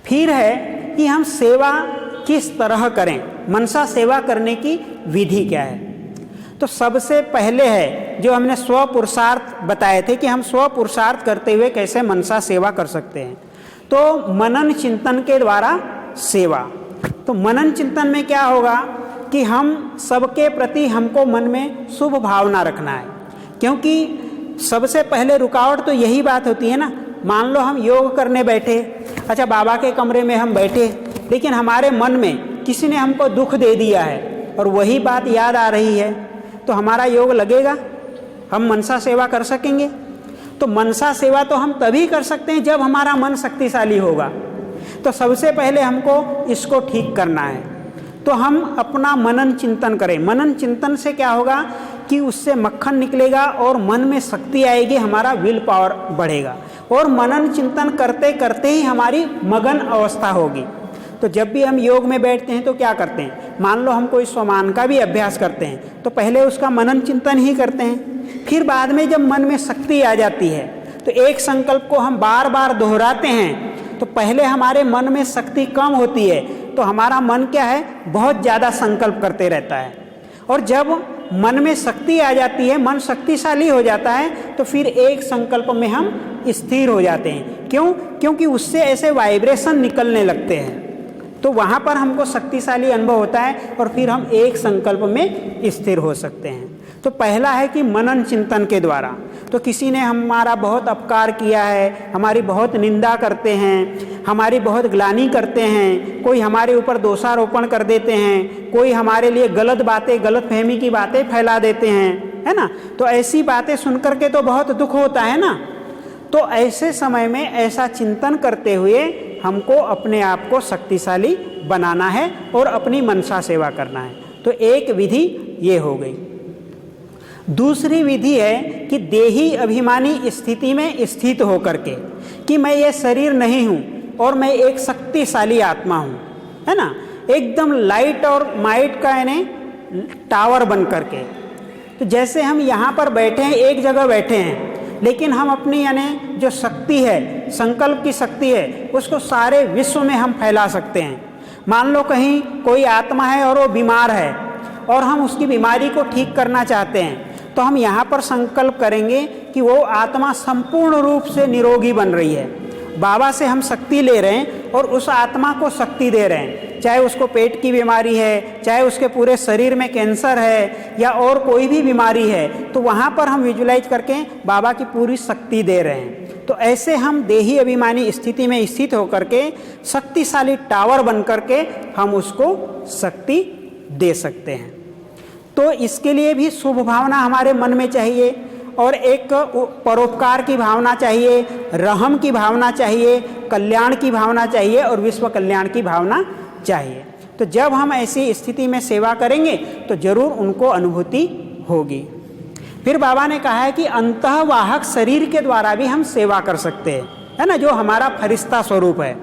फिर है कि हम सेवा किस तरह करें, मनसा सेवा करने की विधि क्या है। तो सबसे पहले है जो हमने स्व पुरुषार्थ बताए थे कि हम स्व पुरुषार्थ करते हुए कैसे मनसा सेवा कर सकते हैं। तो मनन चिंतन के द्वारा सेवा। तो मनन चिंतन में क्या होगा कि हम सबके प्रति हमको मन में शुभ भावना रखना है, क्योंकि सबसे पहले रुकावट तो यही बात होती है ना मान लो हम योग करने बैठे, अच्छा बाबा के कमरे में हम बैठे, लेकिन हमारे मन में किसी ने हमको दुख दे दिया है और वही बात याद आ रही है, तो हमारा योग लगेगा? हम मनसा सेवा कर सकेंगे? तो मनसा सेवा तो हम तभी कर सकते हैं जब हमारा मन शक्तिशाली होगा। तो सबसे पहले हमको इसको ठीक करना है। तो हम अपना मनन चिंतन करें। मनन चिंतन से क्या होगा कि उससे मक्खन निकलेगा और मन में शक्ति आएगी, हमारा विल पावर बढ़ेगा और मनन चिंतन करते करते ही हमारी मगन अवस्था होगी। तो जब भी हम योग में बैठते हैं तो क्या करते हैं, मान लो हम कोई स्वमान का भी अभ्यास करते हैं तो पहले उसका मनन चिंतन ही करते हैं, फिर बाद में जब मन में शक्ति आ जाती है तो एक संकल्प को हम बार बार दोहराते हैं। तो पहले हमारे मन में शक्ति कम होती है तो हमारा मन क्या है, बहुत ज़्यादा संकल्प करते रहता है, और जब मन में शक्ति आ जाती है, मन शक्तिशाली हो जाता है, तो फिर एक संकल्प में हम स्थिर हो जाते हैं। क्यों? क्योंकि उससे ऐसे वाइब्रेशन निकलने लगते हैं, तो वहाँ पर हमको शक्तिशाली अनुभव होता है और फिर हम एक संकल्प में स्थिर हो सकते हैं। तो पहला है कि मनन चिंतन के द्वारा। तो किसी ने हमारा बहुत अपकार किया है, हमारी बहुत निंदा करते हैं, हमारी बहुत ग्लानि करते हैं, कोई हमारे ऊपर दोषारोपण कर देते हैं, कोई हमारे लिए गलत बातें, गलत फहमी की बातें फैला देते हैं, है ना। तो ऐसी बातें सुन करके तो बहुत दुख होता है ना। तो ऐसे समय में ऐसा चिंतन करते हुए हमको अपने आप को शक्तिशाली बनाना है और अपनी मनसा सेवा करना है। तो एक विधि ये हो गई। दूसरी विधि है कि देही अभिमानी स्थिति में स्थित होकर के कि मैं ये शरीर नहीं हूँ और मैं एक शक्तिशाली आत्मा हूँ, है ना, एकदम लाइट और माइट का यानी टावर बन करके। तो जैसे हम यहाँ पर बैठे हैं, एक जगह बैठे हैं, लेकिन हम अपनी यानी जो शक्ति है, संकल्प की शक्ति है, उसको सारे विश्व में हम फैला सकते हैं। मान लो कहीं कोई आत्मा है और वो बीमार है और हम उसकी बीमारी को ठीक करना चाहते हैं, तो हम यहाँ पर संकल्प करेंगे कि वो आत्मा संपूर्ण रूप से निरोगी बन रही है। बाबा से हम शक्ति ले रहे हैं और उस आत्मा को शक्ति दे रहे हैं, चाहे उसको पेट की बीमारी है, चाहे उसके पूरे शरीर में कैंसर है या और कोई भी बीमारी है, तो वहाँ पर हम विजुलाइज करके बाबा की पूरी शक्ति दे रहे हैं। तो ऐसे हम देही अभिमानी स्थिति में स्थित होकर के शक्तिशाली टावर बन करके हम उसको शक्ति दे सकते हैं। तो इसके लिए भी शुभ भावना हमारे मन में चाहिए और एक परोपकार की भावना चाहिए, रहम की भावना चाहिए, कल्याण की भावना चाहिए और विश्व कल्याण की भावना चाहिए। तो जब हम ऐसी स्थिति में सेवा करेंगे तो जरूर उनको अनुभूति होगी। फिर बाबा ने कहा है कि अंतःवाहक शरीर के द्वारा भी हम सेवा कर सकते हैं, है ना, जो हमारा फरिश्ता स्वरूप है।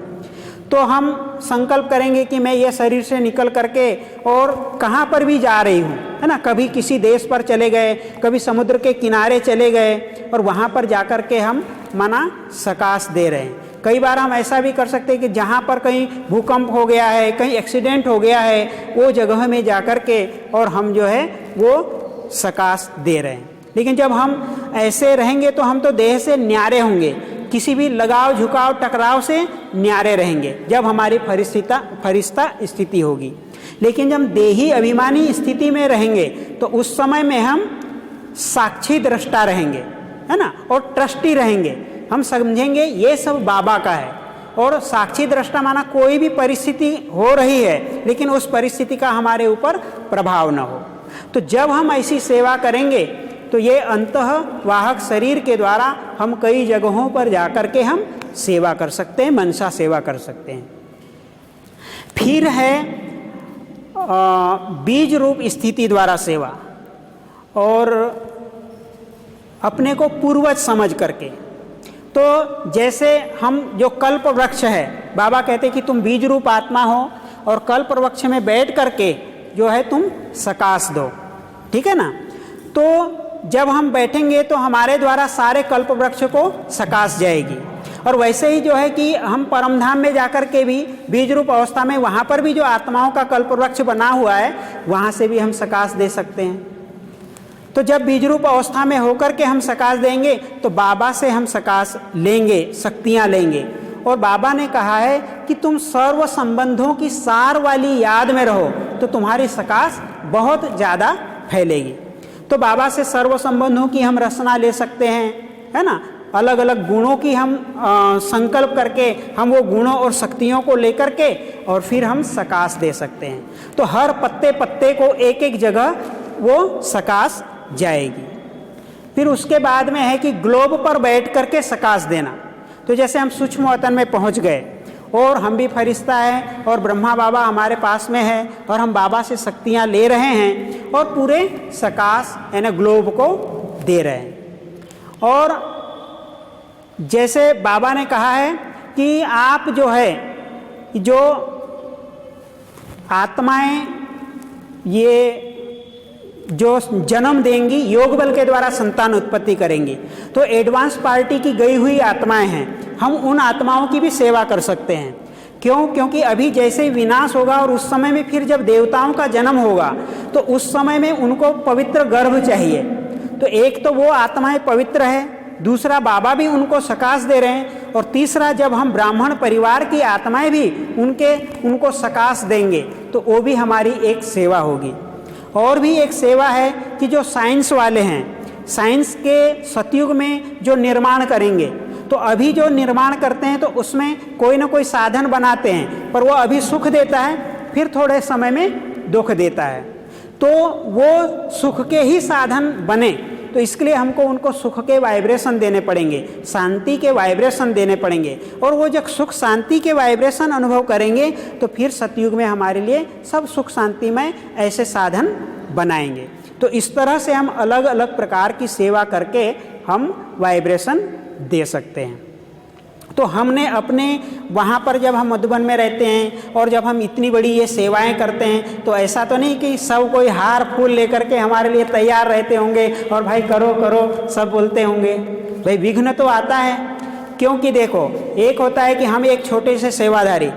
तो हम संकल्प करेंगे कि मैं ये शरीर से निकल करके और कहाँ पर भी जा रही हूँ, है ना, कभी किसी देश पर चले गए, कभी समुद्र के किनारे चले गए और वहाँ पर जा कर के हम मना सकाश दे रहे हैं। कई बार हम ऐसा भी कर सकते हैं कि जहाँ पर कहीं भूकंप हो गया है, कहीं एक्सीडेंट हो गया है, वो जगह में जा कर के और हम जो है वो सकाश दे रहे हैं। लेकिन जब हम ऐसे रहेंगे तो हम तो देह से न्यारे होंगे, किसी भी लगाव झुकाव टकराव से न्यारे रहेंगे जब हमारी फरिश्ता स्थिति होगी। लेकिन जब देही अभिमानी स्थिति में रहेंगे तो उस समय में हम साक्षी दृष्टा रहेंगे, है ना, और ट्रस्टी रहेंगे। हम समझेंगे ये सब बाबा का है। और साक्षी दृष्टा माना कोई भी परिस्थिति हो रही है लेकिन उस परिस्थिति का हमारे ऊपर प्रभाव न हो। तो जब हम ऐसी सेवा करेंगे तो ये अंतःवाहक शरीर के द्वारा हम कई जगहों पर जाकर के हम सेवा कर सकते हैं, मनसा सेवा कर सकते हैं। फिर है बीज रूप स्थिति द्वारा सेवा, और अपने को पूर्वज समझ करके। तो जैसे हम जो कल्प वृक्ष है, बाबा कहते कि तुम बीज रूप आत्मा हो और कल्प वृक्ष में बैठ करके जो है तुम सकाश दो, ठीक है ना। तो जब हम बैठेंगे तो हमारे द्वारा सारे कल्प वृक्ष को सकाश जाएगी। और वैसे ही जो है कि हम परमधाम में जाकर के भी बीज रूप अवस्था में वहाँ पर भी जो आत्माओं का कल्प वृक्ष बना हुआ है वहाँ से भी हम सकाश दे सकते हैं। तो जब बीज रूप अवस्था में होकर के हम सकाश देंगे तो बाबा से हम सकाश लेंगे, शक्तियाँ लेंगे। और बाबा ने कहा है कि तुम सर्व संबंधों की सार वाली याद में रहो तो तुम्हारी सकाश बहुत ज़्यादा फैलेगी। तो बाबा से सर्व संबंधों की हम रचना ले सकते हैं, है ना, अलग अलग गुणों की हम संकल्प करके हम वो गुणों और शक्तियों को लेकर के और फिर हम सकाश दे सकते हैं। तो हर पत्ते पत्ते को एक एक जगह वो सकाश जाएगी। फिर उसके बाद में है कि ग्लोब पर बैठ करके सकाश देना। तो जैसे हम सूक्ष्म वतन में पहुंच गए और हम भी फरिश्ता हैं और ब्रह्मा बाबा हमारे पास में है और हम बाबा से शक्तियां ले रहे हैं और पूरे सकाश यानी ग्लोब को दे रहे हैं। और जैसे बाबा ने कहा है कि आप जो है जो आत्माएं ये जो जन्म देंगी योग बल के द्वारा संतान उत्पत्ति करेंगी, तो एडवांस पार्टी की गई हुई आत्माएं हैं, हम उन आत्माओं की भी सेवा कर सकते हैं। क्यों? क्योंकि अभी जैसे ही विनाश होगा और उस समय में फिर जब देवताओं का जन्म होगा तो उस समय में उनको पवित्र गर्भ चाहिए। तो एक तो वो आत्माएं पवित्र है, दूसरा बाबा भी उनको सकाश दे रहे हैं, और तीसरा जब हम ब्राह्मण परिवार की आत्माएं भी उनको सकाश देंगे तो वो भी हमारी एक सेवा होगी। और भी एक सेवा है कि जो साइंस वाले हैं, साइंस के सतयुग में जो निर्माण करेंगे, तो अभी जो निर्माण करते हैं तो उसमें कोई ना कोई साधन बनाते हैं, पर वो अभी सुख देता है, फिर थोड़े समय में दुख देता है। तो वो सुख के ही साधन बने, तो इसके लिए हमको उनको सुख के वाइब्रेशन देने पड़ेंगे, शांति के वाइब्रेशन देने पड़ेंगे। और वो जब सुख शांति के वाइब्रेशन अनुभव करेंगे तो फिर सतयुग में हमारे लिए सब सुख शांति में ऐसे साधन बनाएंगे। तो इस तरह से हम अलग अलग प्रकार की सेवा करके हम वाइब्रेशन दे सकते हैं। तो हमने अपने वहाँ पर जब हम मधुबन में रहते हैं और जब हम इतनी बड़ी ये सेवाएं करते हैं, तो ऐसा तो नहीं कि सब कोई हार फूल लेकर के हमारे लिए तैयार रहते होंगे और भाई करो करो सब बोलते होंगे। भाई विघ्न तो आता है, क्योंकि देखो एक होता है कि हम एक छोटे से सेवाधारी,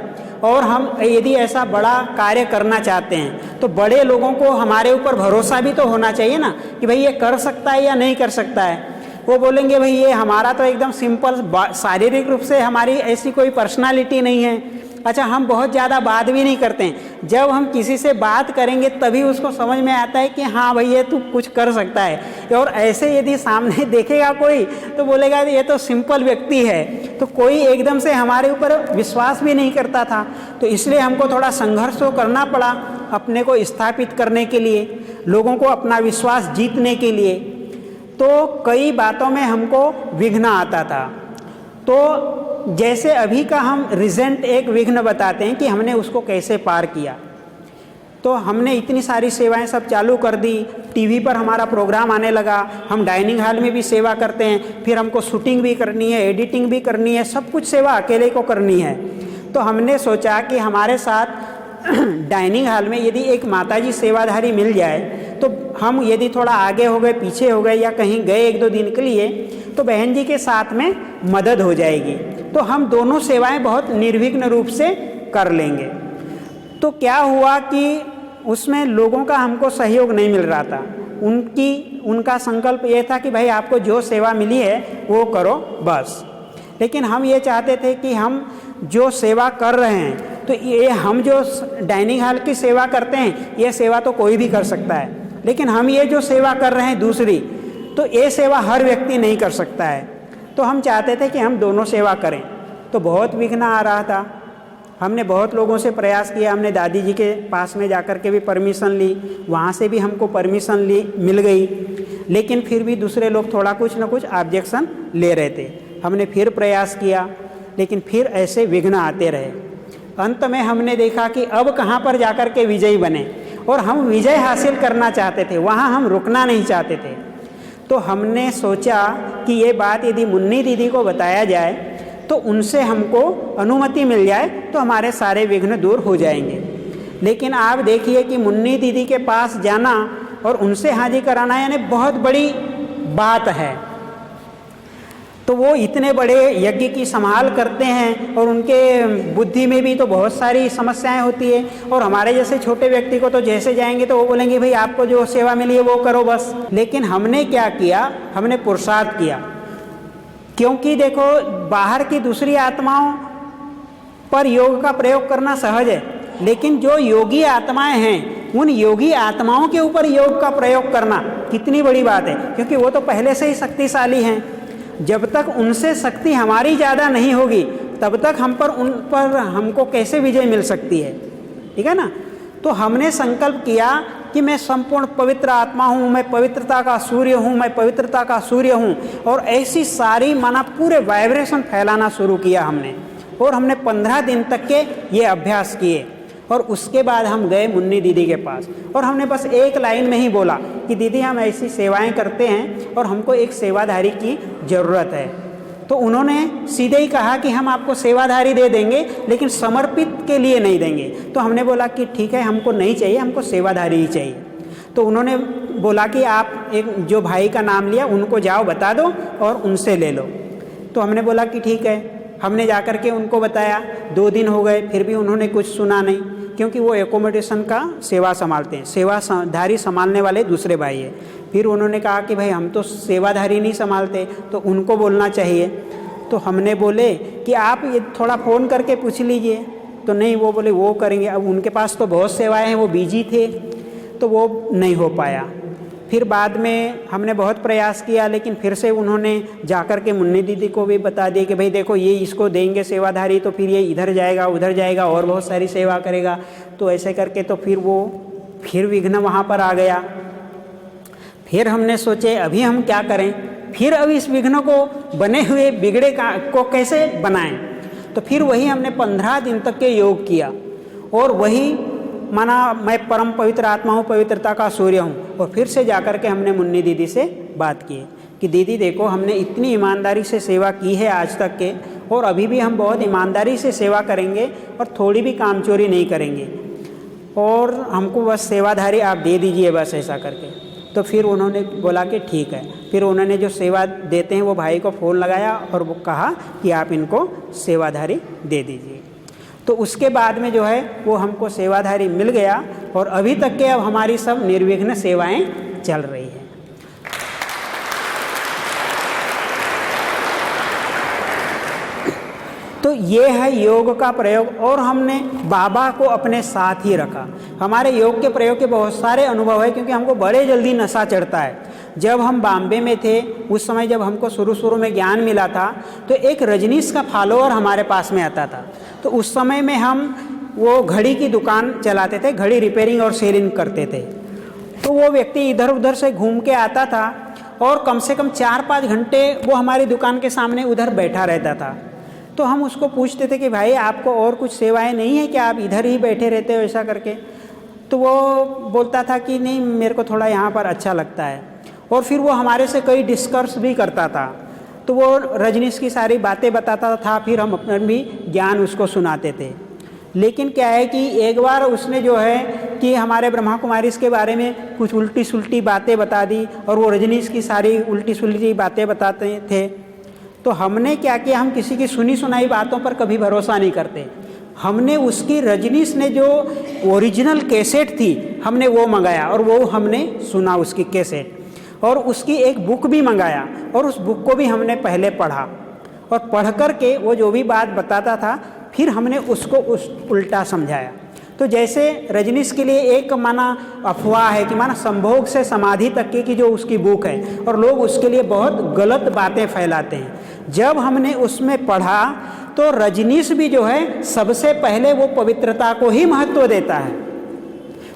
और हम यदि ऐसा बड़ा कार्य करना चाहते हैं तो बड़े लोगों को हमारे ऊपर भरोसा भी तो होना चाहिए ना कि भाई ये कर सकता है या नहीं कर सकता है। वो बोलेंगे भाई ये हमारा तो एकदम सिंपल, शारीरिक रूप से हमारी ऐसी कोई पर्सनालिटी नहीं है। अच्छा, हम बहुत ज़्यादा बात भी नहीं करते हैं, जब हम किसी से बात करेंगे तभी उसको समझ में आता है कि हाँ भाई ये तू कुछ कर सकता है। और ऐसे यदि सामने देखेगा कोई तो बोलेगा ये तो सिंपल व्यक्ति है, तो कोई एकदम से हमारे ऊपर विश्वास भी नहीं करता था। तो इसलिए हमको थोड़ा संघर्ष तो करना पड़ा अपने को स्थापित करने के लिए, लोगों को अपना विश्वास जीतने के लिए। तो कई बातों में हमको विघ्न आता था। तो जैसे अभी का हम रिजेंट एक विघ्न बताते हैं कि हमने उसको कैसे पार किया। तो हमने इतनी सारी सेवाएं सब चालू कर दी, टीवी पर हमारा प्रोग्राम आने लगा, हम डाइनिंग हॉल में भी सेवा करते हैं, फिर हमको शूटिंग भी करनी है, एडिटिंग भी करनी है, सब कुछ सेवा अकेले को करनी है। तो हमने सोचा कि हमारे साथ डाइनिंग हॉल में यदि एक माताजी सेवाधारी मिल जाए, तो हम यदि थोड़ा आगे हो गए, पीछे हो गए या कहीं गए एक दो दिन के लिए, तो बहन जी के साथ में मदद हो जाएगी, तो हम दोनों सेवाएं बहुत निर्विघ्न रूप से कर लेंगे। तो क्या हुआ कि उसमें लोगों का हमको सहयोग नहीं मिल रहा था। उनका संकल्प ये था कि भाई आपको जो सेवा मिली है वो करो बस। लेकिन हम ये चाहते थे कि हम जो सेवा कर रहे हैं, तो ये हम जो डाइनिंग हॉल की सेवा करते हैं ये सेवा तो कोई भी कर सकता है, लेकिन हम ये जो सेवा कर रहे हैं दूसरी, तो ये सेवा हर व्यक्ति नहीं कर सकता है। तो हम चाहते थे कि हम दोनों सेवा करें। तो बहुत विघ्न आ रहा था, हमने बहुत लोगों से प्रयास किया, हमने दादी जी के पास में जाकर के भी परमिशन ली, वहाँ से भी हमको परमिशन मिल गई, लेकिन फिर भी दूसरे लोग थोड़ा कुछ ना कुछ ऑब्जेक्शन ले रहे थे। हमने फिर प्रयास किया, लेकिन फिर ऐसे विघ्न आते रहे। अंत में हमने देखा कि अब कहाँ पर जाकर के विजयी बने, और हम विजय हासिल करना चाहते थे, वहाँ हम रुकना नहीं चाहते थे। तो हमने सोचा कि ये बात यदि मुन्नी दीदी को बताया जाए तो उनसे हमको अनुमति मिल जाए तो हमारे सारे विघ्न दूर हो जाएंगे। लेकिन आप देखिए कि मुन्नी दीदी के पास जाना और उनसे हाजिर कराना यानी बहुत बड़ी बात है। तो वो इतने बड़े यज्ञ की संभाल करते हैं और उनके बुद्धि में भी तो बहुत सारी समस्याएं होती है, और हमारे जैसे छोटे व्यक्ति को तो जैसे जाएंगे तो वो बोलेंगे भाई आपको जो सेवा मिली है वो करो बस। लेकिन हमने क्या किया, हमने पुरुषार्थ किया, क्योंकि देखो बाहर की दूसरी आत्माओं पर योग का प्रयोग करना सहज है, लेकिन जो योगी आत्माएं हैं उन योगी आत्माओं के ऊपर योग का प्रयोग करना कितनी बड़ी बात है, क्योंकि वो तो पहले से ही शक्तिशाली हैं। जब तक उनसे शक्ति हमारी ज़्यादा नहीं होगी तब तक उन पर हमको कैसे विजय मिल सकती है, ठीक है ना। तो हमने संकल्प किया कि मैं संपूर्ण पवित्र आत्मा हूँ, मैं पवित्रता का सूर्य हूँ, मैं पवित्रता का सूर्य हूँ, और ऐसी सारी माना पूरे वाइब्रेशन फैलाना शुरू किया हमने। और हमने 15 दिन तक के ये अभ्यास किए। और उसके बाद हम गए मुन्नी दीदी के पास और हमने बस एक लाइन में ही बोला कि दीदी हम ऐसी सेवाएं करते हैं और हमको एक सेवाधारी की ज़रूरत है। तो उन्होंने सीधे ही कहा कि हम आपको सेवाधारी दे देंगे लेकिन समर्पित के लिए नहीं देंगे। तो हमने बोला कि ठीक है, हमको नहीं चाहिए, हमको सेवाधारी ही चाहिए। तो उन्होंने बोला कि आप एक जो भाई का नाम लिया उनको जाओ बता दो और उनसे ले लो। तो हमने बोला कि ठीक है। हमने जा कर के उनको बताया, 2 दिन हो गए फिर भी उन्होंने कुछ सुना नहीं, क्योंकि वो एकोमोडेशन का सेवा संभालते हैं, सेवाधारी संभालने वाले दूसरे भाई है। फिर उन्होंने कहा कि भाई हम तो सेवाधारी नहीं संभालते, तो उनको बोलना चाहिए। तो हमने बोले कि आप ये थोड़ा फ़ोन करके पूछ लीजिए। तो नहीं, वो बोले वो करेंगे। अब उनके पास तो बहुत सेवाएं हैं, वो बिजी थे तो वो नहीं हो पाया। फिर बाद में हमने बहुत प्रयास किया, लेकिन फिर से उन्होंने जाकर के मुन्नी दीदी को भी बता दिया कि भाई देखो ये इसको देंगे सेवाधारी तो फिर ये इधर जाएगा उधर जाएगा और बहुत सारी सेवा करेगा। तो ऐसे करके तो फिर विघ्न वहाँ पर आ गया। फिर हमने सोचे अभी हम क्या करें, फिर अब इस विघ्न को बने हुए बिगड़े को कैसे बनाएं। तो फिर वही हमने 15 दिन तक के योग किया और वही माना मैं परम पवित्र आत्मा हूँ, पवित्रता का सूर्य हूँ। और फिर से जाकर के हमने मुन्नी दीदी से बात की कि दीदी देखो हमने इतनी ईमानदारी से सेवा की है आज तक के, और अभी भी हम बहुत ईमानदारी से सेवा करेंगे और थोड़ी भी कामचोरी नहीं करेंगे, और हमको बस सेवाधारी आप दे दीजिए बस ऐसा करके। तो फिर उन्होंने बोला कि ठीक है। फिर उन्होंने जो सेवा देते हैं वो भाई को फ़ोन लगाया और वो कहा कि आप इनको सेवाधारी दे दीजिए। तो उसके बाद में जो है वो हमको सेवाधारी मिल गया और अभी तक के अब हमारी सब निर्विघ्न सेवाएं चल रही हैं। तो ये है योग का प्रयोग, और हमने बाबा को अपने साथ ही रखा। हमारे योग के प्रयोग के बहुत सारे अनुभव है, क्योंकि हमको बड़े जल्दी नशा चढ़ता है। जब हम बॉम्बे में थे उस समय जब हमको शुरू में ज्ञान मिला था तो एक रजनीश का फॉलोअर हमारे पास में आता था। तो उस समय में हम वो घड़ी की दुकान चलाते थे, घड़ी रिपेयरिंग और सेलिंग करते थे। तो वो व्यक्ति इधर उधर से घूम के आता था और कम से कम 4-5 घंटे वो हमारी दुकान के सामने उधर बैठा रहता था। तो हम उसको पूछते थे कि भाई आपको और कुछ सेवाएं नहीं है क्या, आप इधर ही बैठे रहते हो ऐसा करके। तो वो बोलता था कि नहीं, मेरे को थोड़ा यहाँ पर अच्छा लगता है। और फिर वो हमारे से कई डिस्कस भी करता था। तो वो रजनीश की सारी बातें बताता था, फिर हम अपना भी ज्ञान उसको सुनाते थे। लेकिन क्या है कि एक बार उसने जो है कि हमारे ब्रह्मा कुमारीज के बारे में कुछ उल्टी सुल्टी बातें बता दी, और वो रजनीश की सारी उल्टी सुल्टी बातें बताते थे। तो हमने क्या किया, हम किसी की सुनी सुनाई बातों पर कभी भरोसा नहीं करते। हमने उसकी, रजनीश ने जो ओरिजिनल कैसेट थी हमने वो मंगाया और वो हमने सुना उसकी कैसेट, और उसकी एक बुक भी मंगाया और उस बुक को भी हमने पहले पढ़ा, और पढ़ कर के वो जो भी बात बताता था फिर हमने उसको उल्टा समझाया। तो जैसे रजनीश के लिए एक माना अफवाह है कि माना संभोग से समाधि तक की जो उसकी बुक है, और लोग उसके लिए बहुत गलत बातें फैलाते हैं। जब हमने उसमें पढ़ा तो रजनीश भी जो है सबसे पहले वो पवित्रता को ही महत्व देता है।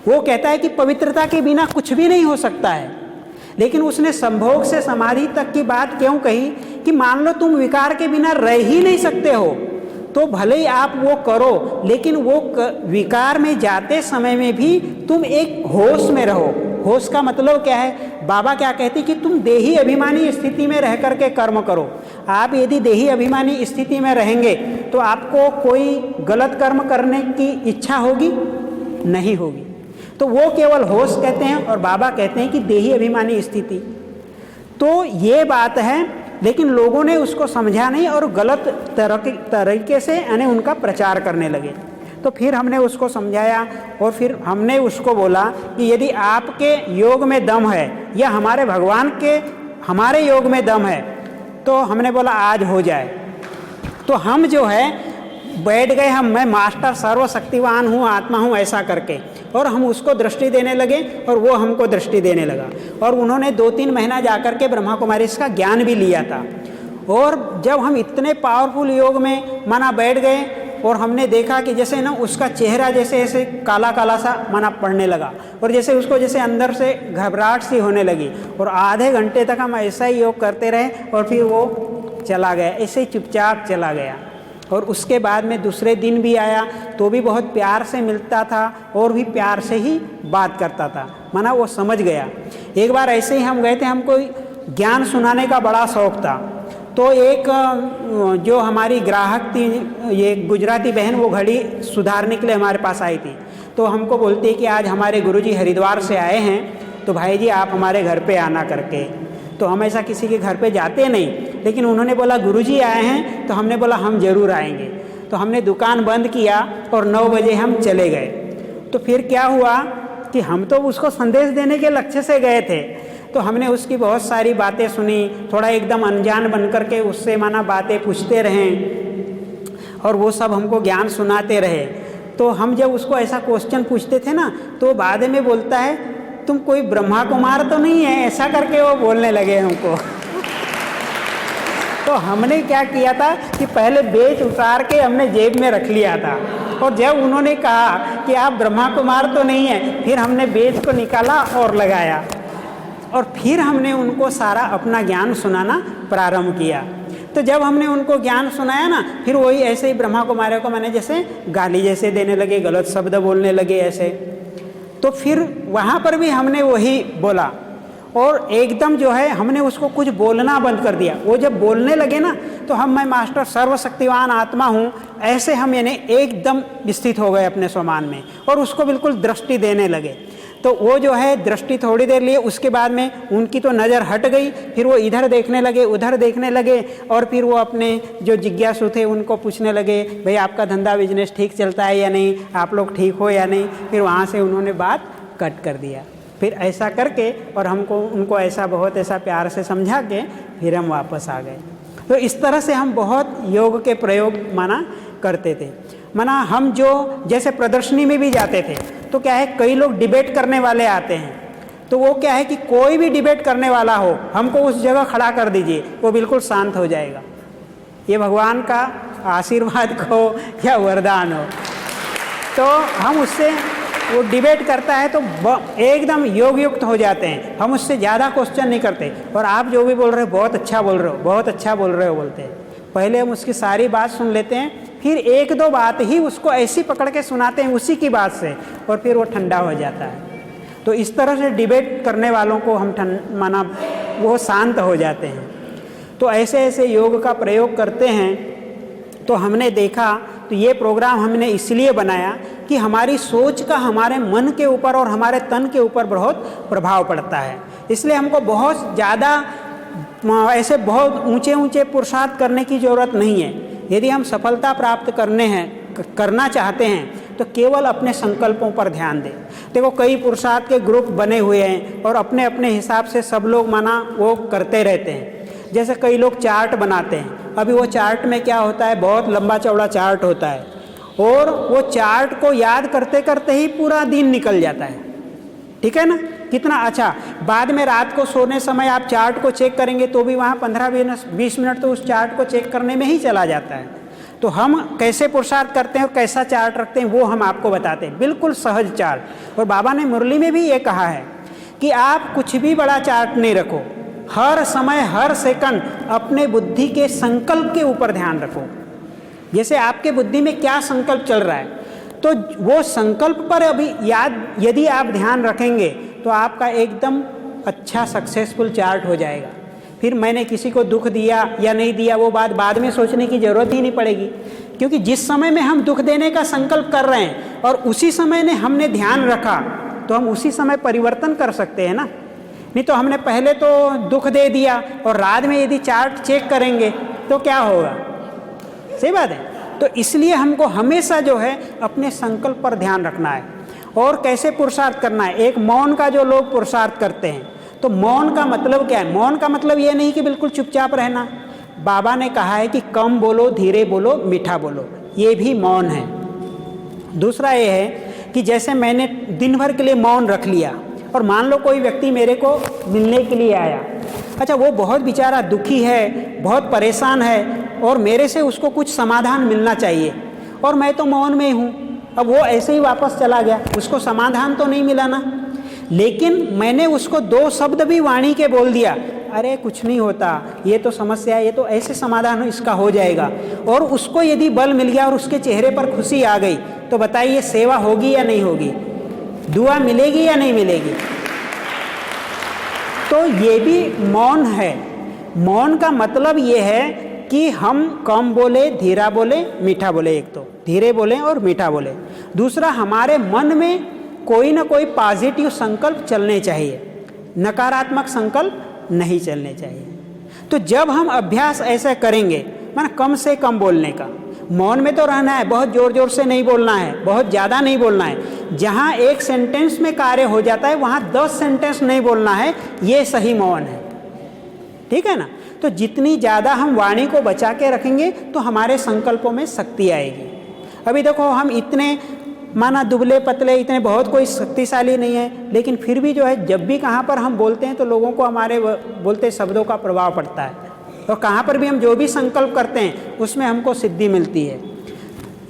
वो कहता है कि पवित्रता के बिना कुछ भी नहीं हो सकता है। लेकिन उसने संभोग से समाधि तक की बात क्यों कही कि मान लो तुम विकार के बिना रह ही नहीं सकते हो, तो भले ही आप वो करो, लेकिन वो विकार में जाते समय में भी तुम एक होश में रहो। होश का मतलब क्या है, बाबा क्या कहते कि तुम देही अभिमानी स्थिति में रह करके कर्म करो। आप यदि देही अभिमानी स्थिति में रहेंगे तो आपको कोई गलत कर्म करने की इच्छा होगी नहीं होगी। तो वो केवल होश कहते हैं, और बाबा कहते हैं कि देही अभिमानी स्थिति। तो ये बात है, लेकिन लोगों ने उसको समझा नहीं और गलत तरीके से यानी उनका प्रचार करने लगे। तो फिर हमने उसको समझाया और फिर हमने उसको बोला कि यदि आपके योग में दम है या हमारे भगवान के हमारे योग में दम है तो हमने बोला आज हो जाए। तो हम जो है बैठ गए, मैं मास्टर सर्वशक्तिवान हूँ, आत्मा हूँ ऐसा करके, और हम उसको दृष्टि देने लगे और वो हमको दृष्टि देने लगा। और उन्होंने 2-3 महीना जाकर के ब्रह्मा कुमारी का ज्ञान भी लिया था। और जब हम इतने पावरफुल योग में माना बैठ गए और हमने देखा कि जैसे ना उसका चेहरा जैसे ऐसे काला काला सा माना पड़ने लगा और जैसे उसको जैसे अंदर से घबराहट सी होने लगी, और आधे घंटे तक हम ऐसा ही योग करते रहे और फिर वो चला गया, ऐसे ही चुपचाप चला गया। और उसके बाद में दूसरे दिन भी आया तो भी बहुत प्यार से मिलता था और भी प्यार से ही बात करता था, माना वो समझ गया। एक बार ऐसे ही हम गए थे, हमको ज्ञान सुनाने का बड़ा शौक़ था, तो एक जो हमारी ग्राहक थी, ये गुजराती बहन, वो घड़ी सुधारने के लिए हमारे पास आई थी। तो हमको बोलती है कि आज हमारे गुरुजी हरिद्वार से आए हैं, तो भाई जी आप हमारे घर पे आना करके। तो हम ऐसा किसी के घर पे जाते नहीं, लेकिन उन्होंने बोला गुरुजी आए हैं, तो हमने बोला हम ज़रूर आएंगे। तो हमने दुकान बंद किया और 9 बजे हम चले गए। तो फिर क्या हुआ कि हम तो उसको संदेश देने के लक्ष्य से गए थे, तो हमने उसकी बहुत सारी बातें सुनी, थोड़ा एकदम अनजान बन कर के उससे माना बातें पूछते रहें और वो सब हमको ज्ञान सुनाते रहे। तो हम जब उसको ऐसा क्वेश्चन पूछते थे ना, तो बाद में बोलता है तुम कोई ब्रह्मा कुमार तो नहीं है, ऐसा करके वो बोलने लगे हमको। तो हमने क्या किया था कि पहले बेच उतार के हमने जेब में रख लिया था, और जब उन्होंने कहा कि आप ब्रह्मा कुमार तो नहीं है, फिर हमने बेच को निकाला और लगाया, और फिर हमने उनको सारा अपना ज्ञान सुनाना प्रारंभ किया। तो जब हमने उनको ज्ञान सुनाया ना, फिर वही ऐसे ही ब्रह्मा कुमारियों को मैंने जैसे गाली जैसे देने लगे, गलत शब्द बोलने लगे ऐसे। तो फिर वहाँ पर भी हमने वही बोला, और एकदम जो है हमने उसको कुछ बोलना बंद कर दिया। वो जब बोलने लगे ना, तो मैं मास्टर सर्वशक्तिवान आत्मा हूँ, ऐसे हम यानी एकदम स्थित हो गए अपने स्वमान में, और उसको बिल्कुल दृष्टि देने लगे। तो वो जो है दृष्टि थोड़ी देर लिए, उसके बाद में उनकी तो नज़र हट गई, फिर वो इधर देखने लगे, उधर देखने लगे, और फिर वो अपने जो जिज्ञासु थे उनको पूछने लगे, भाई आपका धंधा बिजनेस ठीक चलता है या नहीं, आप लोग ठीक हो या नहीं। फिर वहाँ से उन्होंने बात कट कर दिया। फिर ऐसा करके और हमको उनको ऐसा बहुत ऐसा प्यार से समझा के फिर हम वापस आ गए। तो इस तरह से हम बहुत योग के प्रयोग माना करते थे। माना हम जो जैसे प्रदर्शनी में भी जाते थे, तो क्या है कई लोग डिबेट करने वाले आते हैं, तो वो क्या है कि कोई भी डिबेट करने वाला हो, हमको उस जगह खड़ा कर दीजिए, वो बिल्कुल शांत हो जाएगा। ये भगवान का आशीर्वाद हो या वरदान हो। तो हम उससे, वो डिबेट करता है तो एकदम योग युक्त हो जाते हैं, हम उससे ज़्यादा क्वेश्चन नहीं करते। और आप जो भी बोल रहे हो बहुत अच्छा बोल रहे हो, बहुत अच्छा बोल रहे हो बोलते हैं। पहले हम उसकी सारी बात सुन लेते हैं, फिर 1-2 बात ही उसको ऐसी पकड़ के सुनाते हैं उसी की बात से, और फिर वो ठंडा हो जाता है। तो इस तरह से डिबेट करने वालों को हम माना वो शांत हो जाते हैं। तो ऐसे ऐसे योग का प्रयोग करते हैं। तो हमने देखा, तो ये प्रोग्राम हमने इसलिए बनाया कि हमारी सोच का हमारे मन के ऊपर और हमारे तन के ऊपर बहुत प्रभाव पड़ता है। इसलिए हमको बहुत ज़्यादा ऐसे बहुत ऊंचे ऊंचे पुरुषार्थ करने की ज़रूरत नहीं है। यदि हम सफलता प्राप्त करना चाहते हैं तो केवल अपने संकल्पों पर ध्यान दें। देखो कई पुरुषार्थ के ग्रुप बने हुए हैं और अपने अपने हिसाब से सब लोग माना वो करते रहते हैं। जैसे कई लोग चार्ट बनाते हैं, अभी वो चार्ट में क्या होता है, बहुत लंबा चौड़ा चार्ट होता है, और वो चार्ट को याद करते करते ही पूरा दिन निकल जाता है। ठीक है ना, कितना अच्छा। बाद में रात को सोने समय आप चार्ट को चेक करेंगे तो भी वहाँ 15-20 मिनट तो उस चार्ट को चेक करने में ही चला जाता है। तो हम कैसे पुरुषार्थ करते हैं और कैसा चार्ट रखते हैं वो हम आपको बताते हैं, बिल्कुल सहज चार्ट। और बाबा ने मुरली में भी ये कहा है कि आप कुछ भी बड़ा चार्ट नहीं रखो, हर समय हर सेकंड अपने बुद्धि के संकल्प के ऊपर ध्यान रखो। जैसे आपके बुद्धि में क्या संकल्प चल रहा है, तो वो संकल्प पर अभी यदि आप ध्यान रखेंगे तो आपका एकदम अच्छा सक्सेसफुल चार्ट हो जाएगा। फिर मैंने किसी को दुख दिया या नहीं दिया वो बात बाद में सोचने की ज़रूरत ही नहीं पड़ेगी, क्योंकि जिस समय में हम दुख देने का संकल्प कर रहे हैं और उसी समय ने हमने ध्यान रखा तो हम उसी समय परिवर्तन कर सकते हैं ना। नहीं तो हमने पहले तो दुख दे दिया और रात में यदि चार्ट चेक करेंगे तो क्या होगा। सही बात है। तो इसलिए हमको हमेशा जो है अपने संकल्प पर ध्यान रखना है। और कैसे पुरुषार्थ करना है, एक मौन का जो लोग पुरुषार्थ करते हैं, तो मौन का मतलब क्या है? मौन का मतलब ये नहीं कि बिल्कुल चुपचाप रहना। बाबा ने कहा है कि कम बोलो, धीरे बोलो, मीठा बोलो, ये भी मौन है। दूसरा ये है कि जैसे मैंने दिन भर के लिए मौन रख लिया और मान लो कोई व्यक्ति मेरे को मिलने के लिए आया अच्छा वो बहुत बेचारा दुखी है, बहुत परेशान है और मेरे से उसको कुछ समाधान मिलना चाहिए और मैं तो मौन में ही हूँ। अब वो ऐसे ही वापस चला गया, उसको समाधान तो नहीं मिला ना। लेकिन मैंने उसको 2 शब्द भी वाणी के बोल दिया, अरे कुछ नहीं होता, ये तो समस्या है, ये तो ऐसे समाधान इसका हो जाएगा, और उसको यदि बल मिल गया और उसके चेहरे पर खुशी आ गई, तो बताइए सेवा होगी या नहीं होगी, दुआ मिलेगी या नहीं मिलेगी। तो ये भी मौन है। मौन का मतलब ये है कि हम कम बोले, धीरा बोले, मीठा बोले। एक तो धीरे बोले और मीठा बोले। दूसरा, हमारे मन में कोई ना कोई पॉजिटिव संकल्प चलने चाहिए, नकारात्मक संकल्प नहीं चलने चाहिए। तो जब हम अभ्यास ऐसा करेंगे, माना कम से कम बोलने का, मौन में तो रहना है, बहुत ज़ोर ज़ोर से नहीं बोलना है, बहुत ज़्यादा नहीं बोलना है। जहाँ 1 सेंटेंस में कार्य हो जाता है वहाँ 10 सेंटेंस नहीं बोलना है, ये सही मौन है। ठीक है ना। तो जितनी ज़्यादा हम वाणी को बचा के रखेंगे तो हमारे संकल्पों में शक्ति आएगी। अभी देखो हम इतने माना दुबले पतले, इतने बहुत कोई शक्तिशाली नहीं है, लेकिन फिर भी जो है जब भी कहाँ पर हम बोलते हैं तो लोगों को हमारे बोलते शब्दों का प्रभाव पड़ता है, और कहाँ पर भी हम जो भी संकल्प करते हैं उसमें हमको सिद्धि मिलती है।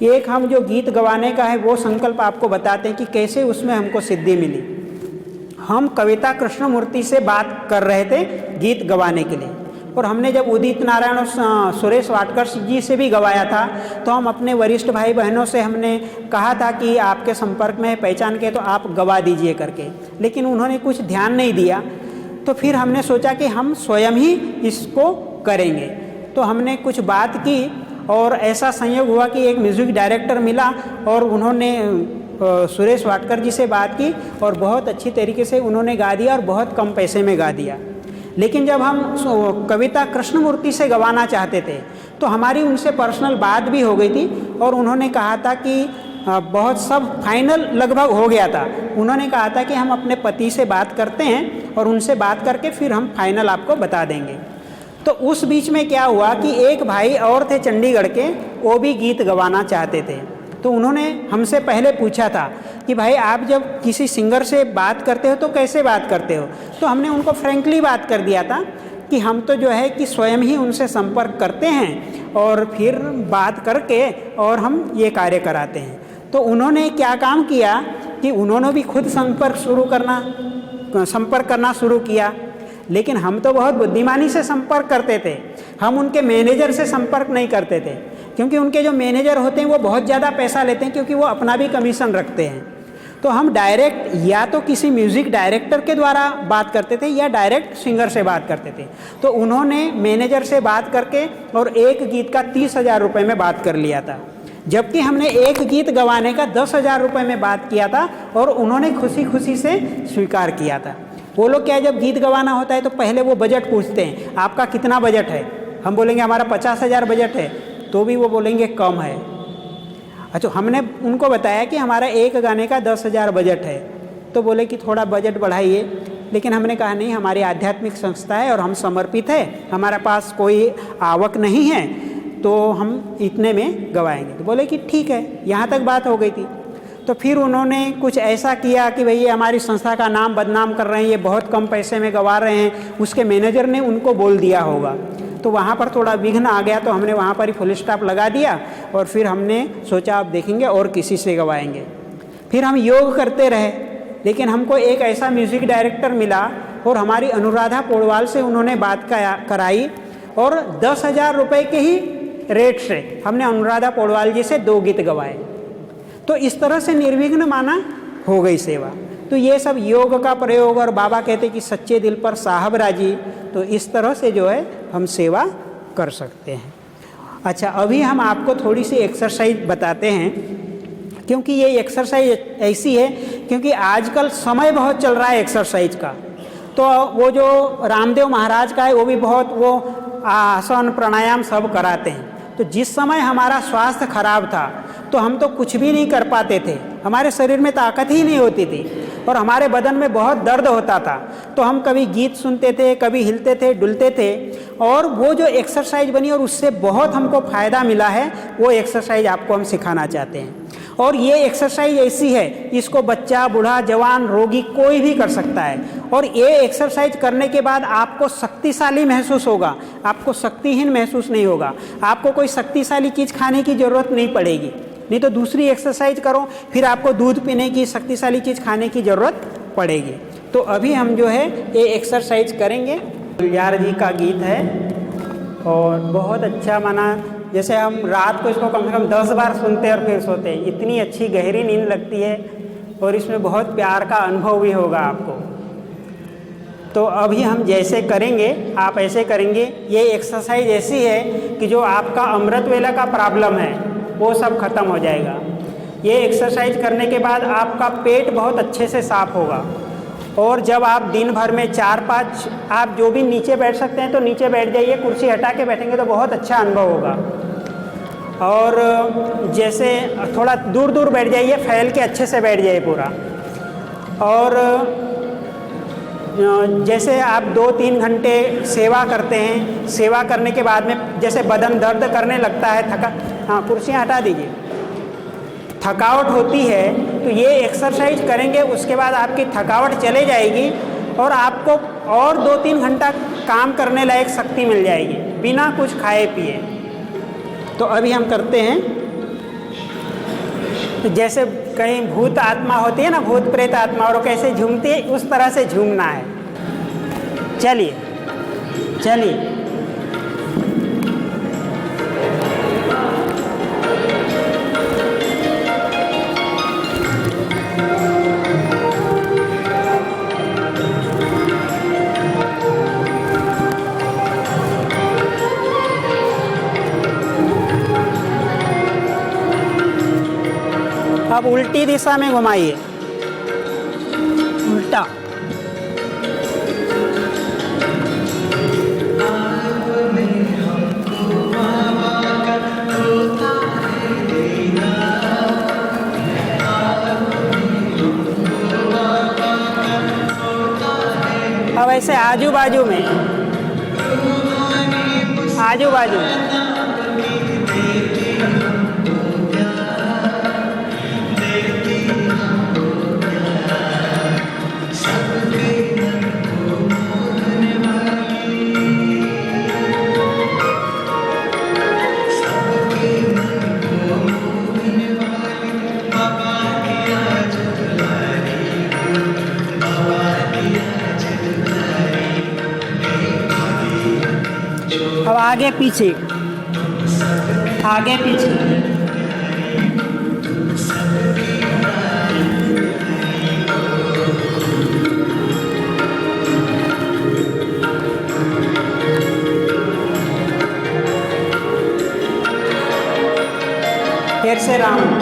एक हम जो गीत गवाने का है वो संकल्प आपको बताते हैं कि कैसे उसमें हमको सिद्धि मिली। हम कविता कृष्णमूर्ति से बात कर रहे थे गीत गवाने के लिए, और हमने जब उदित नारायण और सुरेश वाडकर जी से भी गवाया था तो हम अपने वरिष्ठ भाई बहनों से हमने कहा था कि आपके संपर्क में पहचान के तो आप गवा दीजिए करके, लेकिन उन्होंने कुछ ध्यान नहीं दिया। तो फिर हमने सोचा कि हम स्वयं ही इसको करेंगे। तो हमने कुछ बात की और ऐसा संयोग हुआ कि एक म्यूज़िक डायरेक्टर मिला और उन्होंने सुरेश वाडकर जी से बात की और बहुत अच्छी तरीके से उन्होंने गा दिया और बहुत कम पैसे में गा दिया। लेकिन जब हम कविता कृष्णमूर्ति से गवाना चाहते थे तो हमारी उनसे पर्सनल बात भी हो गई थी और उन्होंने कहा था कि बहुत सब फाइनल लगभग हो गया था। उन्होंने कहा था कि हम अपने पति से बात करते हैं और उनसे बात करके फिर हम फाइनल आपको बता देंगे। तो उस बीच में क्या हुआ कि एक भाई और थे चंडीगढ़ के, वो भी गीत गवाना चाहते थे। तो उन्होंने हमसे पहले पूछा था कि भाई आप जब किसी सिंगर से बात करते हो तो कैसे बात करते हो। तो हमने उनको फ्रैंकली बात कर दिया था कि हम तो जो है कि स्वयं ही उनसे संपर्क करते हैं और फिर बात करके और हम ये कार्य कराते हैं। तो उन्होंने क्या काम किया कि उन्होंने भी खुद संपर्क करना शुरू किया। लेकिन हम तो बहुत बुद्धिमानी से संपर्क करते थे, हम उनके मैनेजर से संपर्क नहीं करते थे, क्योंकि उनके जो मैनेजर होते हैं वो बहुत ज़्यादा पैसा लेते हैं, क्योंकि वो अपना भी कमीशन रखते हैं। तो हम डायरेक्ट या तो किसी म्यूज़िक डायरेक्टर के द्वारा बात करते थे या डायरेक्ट सिंगर से बात करते थे। तो उन्होंने मैनेजर से बात करके और एक गीत का 30,000 रुपये में बात कर लिया था, जबकि हमने एक गीत गवाने का 10,000 रुपये में बात किया था और उन्होंने खुशी खुशी से स्वीकार किया था। वो लोग क्या, जब गीत गवाना होता है तो पहले वो बजट पूछते हैं, आपका कितना बजट है। हम बोलेंगे हमारा 50,000 बजट है, तो भी वो बोलेंगे कम है। अच्छा, हमने उनको बताया कि हमारा एक गाने का 10,000 बजट है, तो बोले कि थोड़ा बजट बढ़ाइए। लेकिन हमने कहा नहीं, हमारी आध्यात्मिक संस्था है और हम समर्पित है, हमारे पास कोई आवक नहीं है, तो हम इतने में गवाएंगे। तो बोले कि ठीक है, यहाँ तक बात हो गई थी। तो फिर उन्होंने कुछ ऐसा किया कि भई ये हमारी संस्था का नाम बदनाम कर रहे हैं, ये बहुत कम पैसे में गवा रहे हैं, उसके मैनेजर ने उनको बोल दिया होगा। तो वहाँ पर थोड़ा विघ्न आ गया, तो हमने वहाँ पर ही फुल स्टॉप लगा दिया और फिर हमने सोचा अब देखेंगे और किसी से गवाएंगे। फिर हम योग करते रहे, लेकिन हमको एक ऐसा म्यूज़िक डायरेक्टर मिला और हमारी अनुराधा पौडवाल से उन्होंने बात कराई और 10,000 रुपये के ही रेट से हमने अनुराधा पौडवाल जी से 2 गीत गवाए। तो इस तरह से निर्विघ्न माना हो गई सेवा। तो ये सब योग का प्रयोग, और बाबा कहते कि सच्चे दिल पर साहब राजी। तो इस तरह से जो है हम सेवा कर सकते हैं। अच्छा, अभी हम आपको थोड़ी सी एक्सरसाइज बताते हैं, क्योंकि ये एक्सरसाइज ऐसी है क्योंकि आजकल समय बहुत चल रहा है एक्सरसाइज का। तो वो जो रामदेव महाराज का है वो भी बहुत वो आसन प्राणायाम सब कराते हैं। तो जिस समय हमारा स्वास्थ्य खराब था तो हम तो कुछ भी नहीं कर पाते थे, हमारे शरीर में ताकत ही नहीं होती थी और हमारे बदन में बहुत दर्द होता था। तो हम कभी गीत सुनते थे, कभी हिलते थे, डुलते थे, और वो जो एक्सरसाइज बनी और उससे बहुत हमको फ़ायदा मिला है, वो एक्सरसाइज आपको हम सिखाना चाहते हैं। और ये एक्सरसाइज ऐसी है, इसको बच्चा, बूढ़ा, जवान, रोगी कोई भी कर सकता है। और ये एक्सरसाइज करने के बाद आपको शक्तिशाली महसूस होगा, आपको शक्तिहीन महसूस नहीं होगा। आपको कोई शक्तिशाली चीज़ खाने की ज़रूरत नहीं पड़ेगी। नहीं तो दूसरी एक्सरसाइज करो, फिर आपको दूध पीने की, शक्तिशाली चीज़ खाने की ज़रूरत पड़ेगी। तो अभी हम जो है ये एक्सरसाइज करेंगे। यार जी का गीत है और बहुत अच्छा माना, जैसे हम रात को इसको कम से कम 10 बार सुनते हैं और फिर सोते हैं। इतनी अच्छी गहरी नींद लगती है और इसमें बहुत प्यार का अनुभव भी होगा आपको। तो अभी हम जैसे करेंगे आप ऐसे करेंगे। ये एक्सरसाइज ऐसी है कि जो आपका अमृत वेला का प्रॉब्लम है वो सब खत्म हो जाएगा। ये एक्सरसाइज करने के बाद आपका पेट बहुत अच्छे से साफ होगा। और जब आप दिन भर में 4-5, आप जो भी नीचे बैठ सकते हैं तो नीचे बैठ जाइए, कुर्सी हटा के बैठेंगे तो बहुत अच्छा अनुभव होगा। और जैसे थोड़ा दूर दूर बैठ जाइए, फैल के अच्छे से बैठ जाइए पूरा। और जैसे आप 2-3 घंटे सेवा करते हैं, सेवा करने के बाद में जैसे बदन दर्द करने लगता है, हाँ कुर्सियाँ हटा दीजिए, थकावट होती है, तो ये एक्सरसाइज करेंगे, उसके बाद आपकी थकावट चले जाएगी और आपको और 2-3 घंटा काम करने लायक शक्ति मिल जाएगी बिना कुछ खाए पिए। तो अभी हम करते हैं। तो जैसे कहीं भूत आत्मा होती है ना, भूत प्रेत आत्मा, और वो कैसे झूमती है, उस तरह से झूमना है। चलिए चलिए। अब उल्टी दिशा में घुमाइए, उल्टा। अब ऐसे आजू बाजू में, आजू बाजू में। अब आगे पीछे, आगे पीछे। फिर से राउंड।